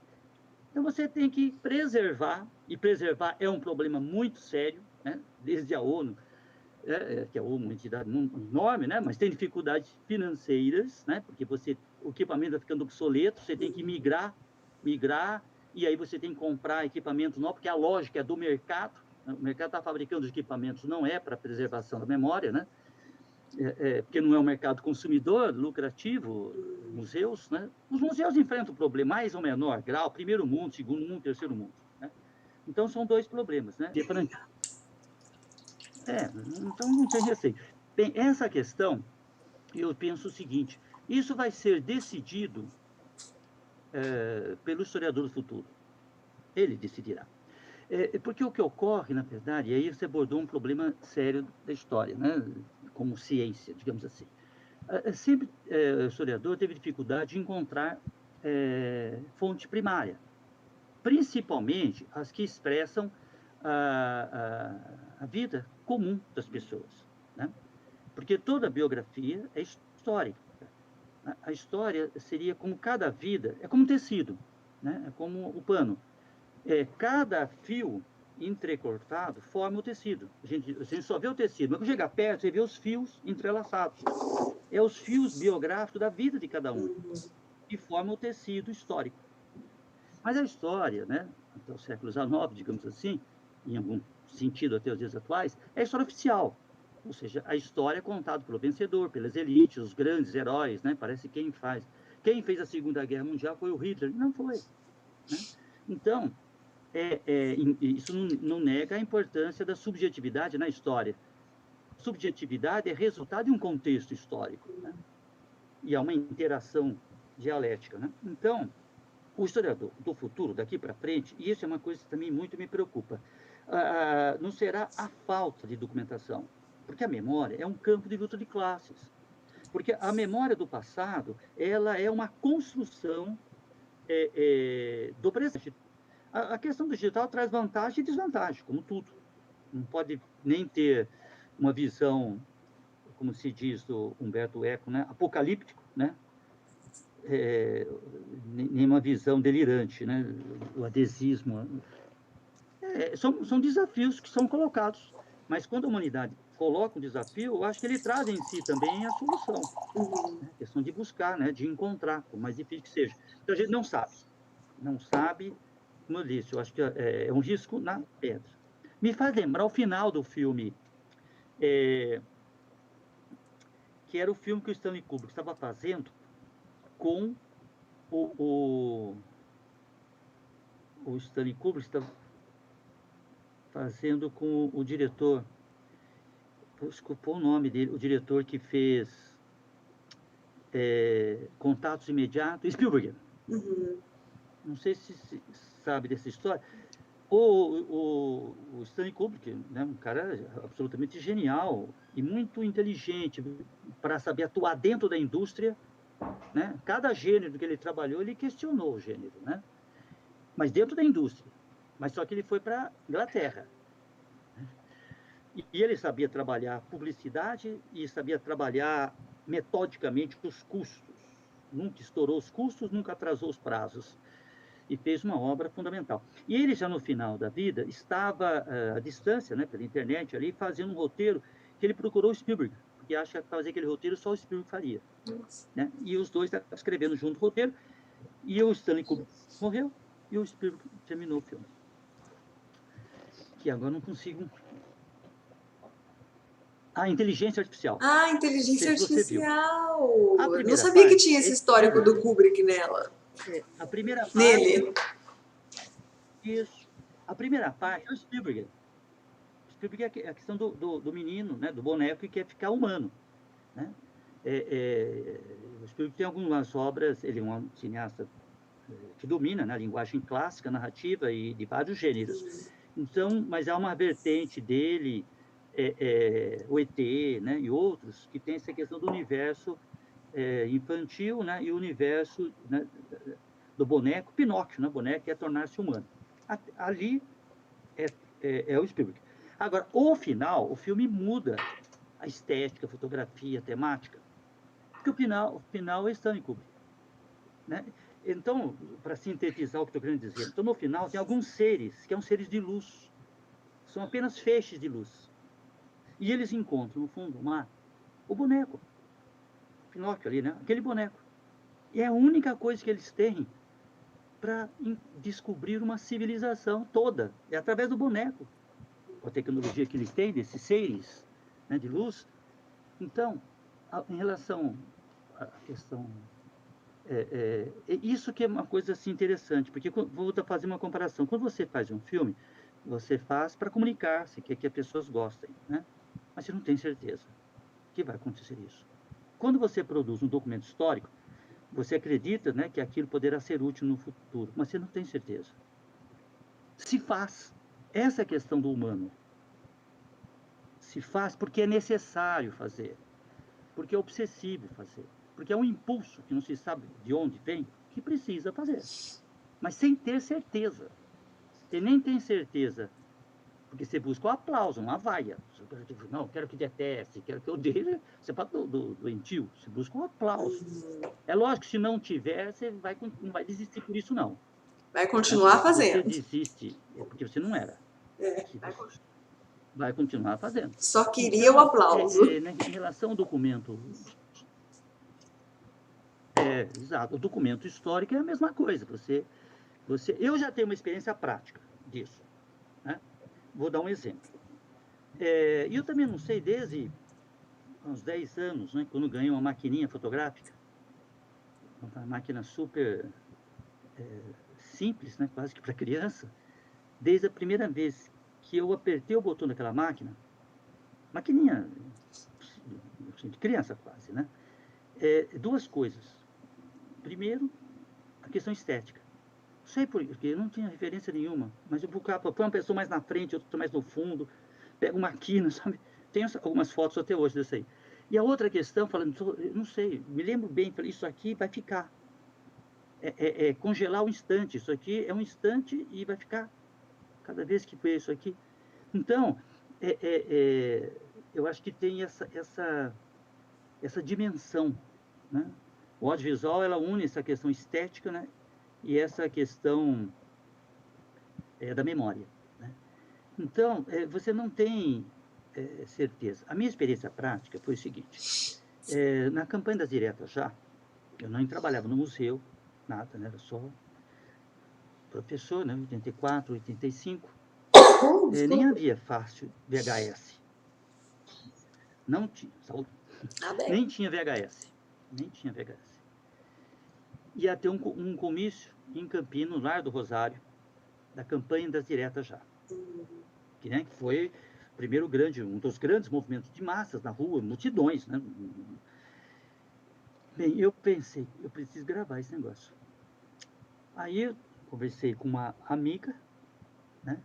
Então você tem que preservar, e preservar é um problema muito sério, né? Desde a ONU, que é uma entidade enorme, né? Mas tem dificuldades financeiras, né? Porque o equipamento está ficando obsoleto, você tem que migrar, e aí você tem que comprar equipamentos novos, porque a lógica é do mercado. O mercado está fabricando os equipamentos, não é para preservação da memória, né? Porque não é um mercado consumidor lucrativo, museus, né? Os museus enfrentam o problema mais ou menor grau, primeiro mundo, segundo mundo, terceiro mundo. Né? Então, são dois problemas, né? Então não tem receio. Bem, essa questão, eu penso o seguinte, isso vai ser decidido pelo historiador do futuro. Ele decidirá. Porque o que ocorre, na verdade, e aí você abordou um problema sério da história, né? Como ciência, digamos assim. Sempre o historiador teve dificuldade de encontrar fonte primária. principalmente as que expressam a vida comum das pessoas, né? Porque toda biografia é histórica. A história seria como cada vida, é como um tecido, né? É como o pano. Cada fio entrecortado forma o tecido. A gente só vê o tecido, mas quando chega perto, você vê os fios entrelaçados. É os fios biográficos da vida de cada um, que formam o tecido histórico. Mas a história, né, até o século XIX, digamos assim, em algum sentido até os dias atuais, é a história oficial. Ou seja, a história é contada pelo vencedor, pelas elites, os grandes heróis, né? Parece quem faz. Quem fez a Segunda Guerra Mundial foi o Hitler. Não foi, né? Então, isso não nega a importância da subjetividade na história. Subjetividade é resultado de um contexto histórico, né? E há uma interação dialética, né? Então, o historiador do futuro, daqui para frente, e isso é uma coisa que também muito me preocupa, não será a falta de documentação, porque a memória é um campo de luta de classes. Porque a memória do passado, ela é uma construção do presente. A questão digital traz vantagem e desvantagem, como tudo. Não pode nem ter uma visão, como se diz do Humberto Eco, né, apocalíptico, né? Nenhuma visão delirante, né? O adesismo. São desafios que são colocados, mas quando a humanidade coloca um desafio, eu acho que ele traz em si também a solução. Né? A questão de buscar, né? De encontrar, por mais difícil que seja. Então, a gente não sabe, como eu disse, eu acho que é um risco na pedra. Me faz lembrar o final do filme, que era o filme que o Stanley Kubrick estava fazendo com o Stanley Kubrick estava fazendo com o diretor, desculpou o nome dele, o diretor que fez Contatos Imediatos, Spielberg. Não sei se sabe dessa história. O Stanley Kubrick, né, um cara absolutamente genial e muito inteligente para saber atuar dentro da indústria, né? Cada gênero que ele trabalhou, ele questionou o gênero, né? Mas dentro da indústria. Mas só que ele foi para a Inglaterra. E ele sabia trabalhar publicidade e sabia trabalhar metodicamente os custos. Nunca estourou os custos, nunca atrasou os prazos. E fez uma obra fundamental. E ele, já no final da vida, estava à distância, né, pela internet, ali, fazendo um roteiro que ele procurou o Spielberg, porque acha que fazer aquele roteiro só o Spielberg faria. Né? E os dois estavam escrevendo junto o roteiro, e o Stanley Kubrick morreu, e o Spielberg terminou o filme. Que agora não consigo... A inteligência artificial. Ah, inteligência Não sei se você viu. artificial! A Não primeira sabia que parte tinha esse é histórico do Spielberg. Kubrick nela. A primeira parte... Nele. Isso. A primeira parte é o Spielberg. O Spielberg é a questão do menino, né, do boneco, que quer ficar humano. Né? O Spielberg tem algumas obras, ele é um cineasta que domina, né, a linguagem clássica, narrativa e de vários gêneros. Então, mas há uma vertente dele, o ET, né, e outros, que tem essa questão do universo infantil, né, e o universo, né, do boneco, Pinóquio, né, o boneco quer tornar-se humano. Ali é o Spielberg. Agora, o final, o filme muda a estética, a fotografia, a temática, porque o final é Stanley Kubrick. Né? Então, para sintetizar o que estou querendo dizer, então no final tem alguns seres, que são seres de luz, são apenas feixes de luz. E eles encontram, no fundo do mar, o boneco, o Pinóquio ali, né? Aquele boneco. E é a única coisa que eles têm para descobrir uma civilização toda, é através do boneco, com a tecnologia que eles têm, desses seres, né, de luz. Então, em relação à questão... isso que é uma coisa assim, interessante, porque vou fazer uma comparação. Quando você faz um filme, você faz para comunicar, você quer que as pessoas gostem, né? Mas você não tem certeza que vai acontecer isso. Quando você produz um documento histórico, você acredita, né, que aquilo poderá ser útil no futuro, mas você não tem certeza. Se faz. Essa é a questão do humano. Se faz porque é necessário fazer, porque é obsessivo fazer, porque é um impulso que não se sabe de onde vem, que precisa fazer. mas sem ter certeza. Você nem tem certeza, porque você busca o aplauso, uma vaia. Não, quero que deteste, quero que odeie. Você fala do doentio, você busca o aplauso. É lógico que se não tiver, você não vai desistir por isso, não. Vai continuar Se você fazendo. desiste, é porque você não era. É, Vai continuar fazendo. só queria o Então, aplauso. em relação ao documento, exato, o documento histórico é a mesma coisa. Eu já tenho uma experiência prática disso, né? Vou dar um exemplo. Eu também não sei, desde uns 10 anos, né, quando ganhei uma maquininha fotográfica, uma máquina super simples, né, quase que para criança, desde a primeira vez que eu apertei o botão daquela máquina, maquininha assim, de criança quase, né? Duas coisas. Primeiro, a questão estética. Não sei porque eu não tinha referência nenhuma, mas eu procurava, põe uma pessoa mais na frente, outra mais no fundo, pega uma quina, sabe? Tenho algumas fotos até hoje dessa aí. E a outra questão, falando, não sei, me lembro bem, falei, isso aqui vai ficar. Congelar o instante, isso aqui é um instante e vai ficar cada vez que ver isso aqui. Então, eu acho que tem essa dimensão, né? O audiovisual, ela une essa questão estética, né? E essa questão da memória, né? Então, você não tem certeza. A minha experiência prática foi o seguinte, na campanha das diretas já, eu não trabalhava no museu, nada, né? Era só professor, né? 84, 85, nem havia fácil VHS. Não tinha, saúde. Nem tinha VHS. Nem tinha VHS. Ia ter um comício em Campinas, no Lar do Rosário, da campanha das diretas já. Que, né, que foi um dos grandes movimentos de massas na rua, multidões, né? Bem, eu pensei, eu preciso gravar esse negócio. Aí eu conversei com uma amiga, né?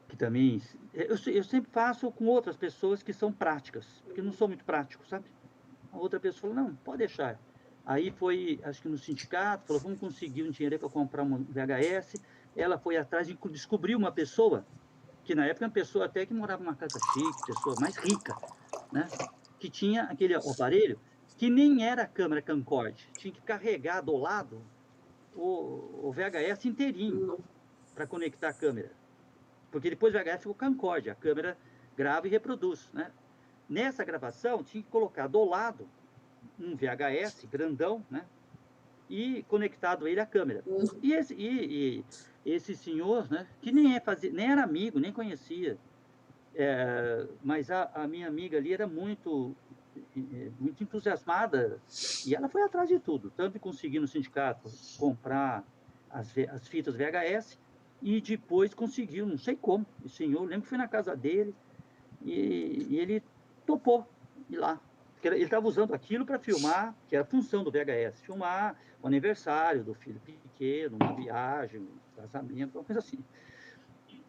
Que também... Eu sempre faço com outras pessoas que são práticas, porque eu não sou muito prático, sabe? A outra pessoa falou, não, pode deixar. Aí foi, acho que no sindicato, falou, vamos conseguir um dinheiro para comprar um VHS. Ela foi atrás e descobriu uma pessoa, que na época é uma pessoa até que morava numa casa chique, pessoa mais rica, né? Que tinha aquele aparelho que nem era a câmera Camcorder, tinha que carregar do lado o VHS inteirinho para conectar a câmera. Porque depois o VHS ficou Camcorder, a câmera grava e reproduz, né? Nessa gravação, tinha que colocar do lado um VHS grandão, né? E conectado ele à câmera. E esse senhor, né? Que nem era amigo, nem conhecia. Mas a minha amiga ali era muito entusiasmada e ela foi atrás de tudo, tanto de conseguir no sindicato comprar as fitas VHS e depois conseguiu, não sei como, o senhor, eu lembro que foi na casa dele e ele topou ir lá. Ele estava usando aquilo para filmar, que era a função do VHS, filmar o aniversário do filho pequeno, uma viagem, um casamento, uma coisa assim.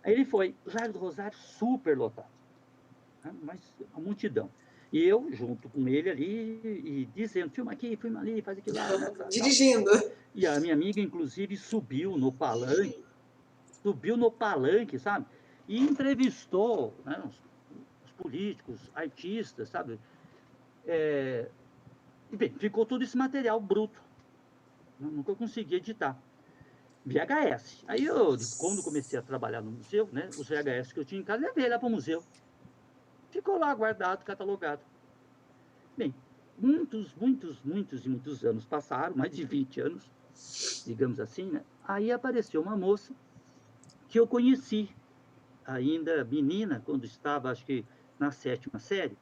Aí ele foi, Largo do Rosário, super lotado, né? Mas a multidão. E eu, junto com ele ali, e dizendo, filma aqui, filma ali, faz aquilo lá. Dirigindo. E a minha amiga, inclusive, subiu no palanque, sabe? E entrevistou, né, os políticos, artistas, sabe? E bem, ficou todo esse material bruto. Nunca consegui editar. VHS. Aí quando comecei a trabalhar no museu, né, os VHS que eu tinha em casa, levei lá para o museu. Ficou lá guardado, catalogado. Bem, muitos anos passaram, mais de 20 anos, digamos assim, né? Aí apareceu uma moça que eu conheci, ainda menina, quando estava, acho que na 7ª série,